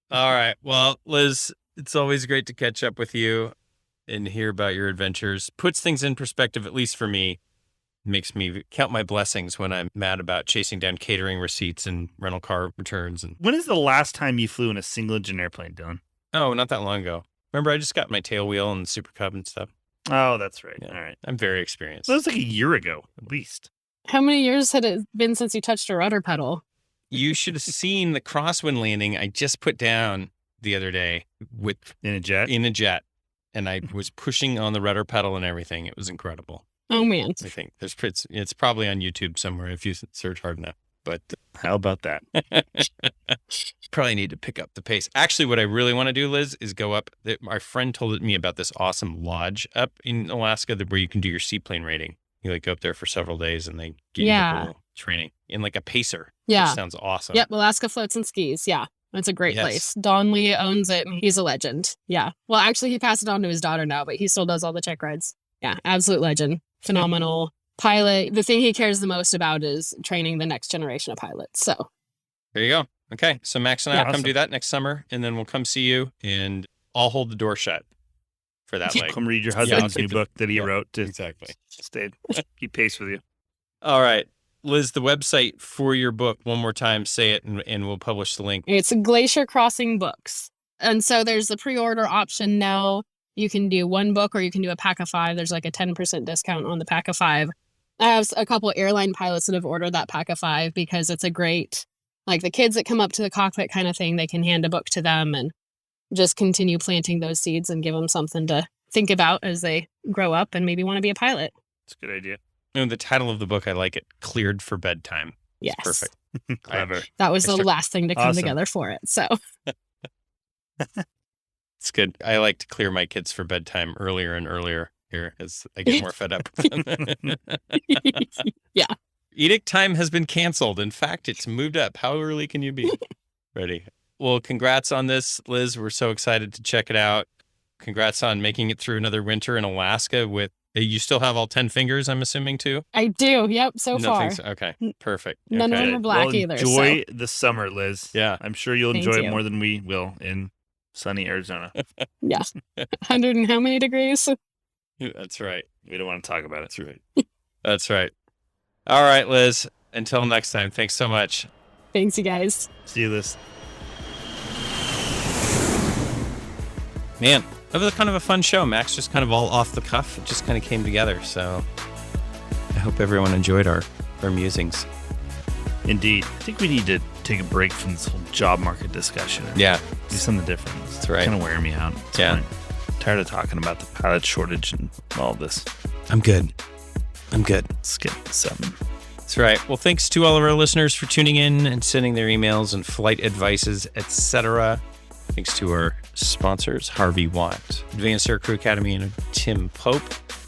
All right. Well, Liz, it's always great to catch up with you and hear about your adventures. Puts things in perspective, at least for me. Makes me count my blessings when I'm mad about chasing down catering receipts and rental car returns. And when is the last time you flew in a single engine airplane, Dylan? Oh, not that long ago. Remember, I just got my tail wheel and Super Cub and stuff. Oh, that's right. Yeah. All right. I'm very experienced. That was like a year ago, at least. How many years had it been since you touched a rudder pedal? You should have seen the crosswind landing I just put down the other day In a jet? in a jet, and I was pushing on the rudder pedal and everything. It was incredible. Oh, man. I think it's probably on YouTube somewhere if you search hard enough. But How about that? probably need to pick up the pace. Actually, what I really want to do, Liz, is go up. My friend told me about this awesome lodge up in Alaska where you can do your seaplane rating. You like go up there for several days and they give you a little training in like a pacer. Yeah. Which sounds awesome. Yep, Alaska Floats and Skis. Yeah, it's a great Yes. place. Don Lee owns it, and he's a legend. Yeah. Well, actually, he passed it on to his daughter now, but he still does all the check rides. Yeah, absolute legend. Phenomenal pilot. The thing he cares the most about is training the next generation of pilots. So There you go. Okay. So Max and I will come awesome. do that next summer, and then we'll come see you, and I'll hold the door shut for that leg. Come read your I'll husband's take new the- book that he yeah, wrote to Exactly. keep pace with you. All right. Liz, the website for your book, one more time, say it, and we'll publish the link. it's Glacier Crossing Books. And so there's the pre-order option now. You can do one book or you can do a pack of 5. There's like a 10% discount on the pack of 5. I have a couple airline pilots that have ordered that pack of 5 because it's a great, like the kids that come up to the cockpit kind of thing, they can hand a book to them and just continue planting those seeds and give them something to think about as they grow up and maybe want to be a pilot. It's a good idea. And the title of the book, I like it. Cleared for Bedtime. Yes. It's perfect. Clever. That was I the start- last thing to come Awesome. together for it. So It's good. I like to clear my kids for bedtime earlier and earlier here as I get more fed up with them. yeah. Edict time has been canceled. In fact, it's moved up. How early can you be? Ready. Well, congrats on this, Liz. We're so excited to check it out. Congrats on making it through another winter in Alaska with, you still have all 10 fingers, I'm assuming, too? I do. Yep. So far. Nothing's, okay, perfect. None of Okay. them are black Well, either. enjoy the summer, Liz. Yeah. I'm sure you'll Thank enjoy you. it more than we will in sunny Arizona. Yeah. 100 and how many degrees? That's right. We don't want to talk about it. That's right. That's right. All right, Liz. Until next time, thanks so much. Thanks, you guys. See you, Liz. Man, that was kind of a fun show. Max just kind of all off the cuff. It just kind of came together. So I hope everyone enjoyed our musings. Indeed. I think we need to take a break from this whole job market discussion. and Yeah, Do something different. that's right. Kind of wearing me out. at this Yeah. point. Tired of talking about the pilot shortage and all this. I'm good. Let's get something. That's right. Well, thanks to all of our listeners for tuning in and sending their emails and flight advices, etc. Thanks to our sponsors, Harvey Watt, Advanced Aircrew Academy, and Tim Pope.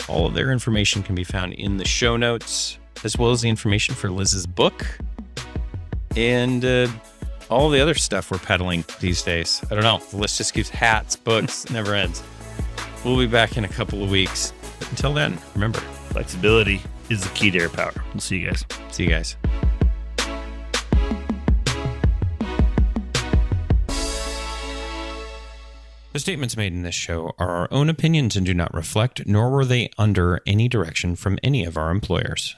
All of their information can be found in the show notes, as well as the information for Liz's book and all the other stuff we're peddling these days. I don't know. The list just keeps hats, books, never ends. We'll be back in a couple of weeks. But until then, remember, Flexibility is the key to air power. We'll see you guys. see you guys. The statements made in this show are our own opinions and do not reflect, nor were they under any direction from any of our employers.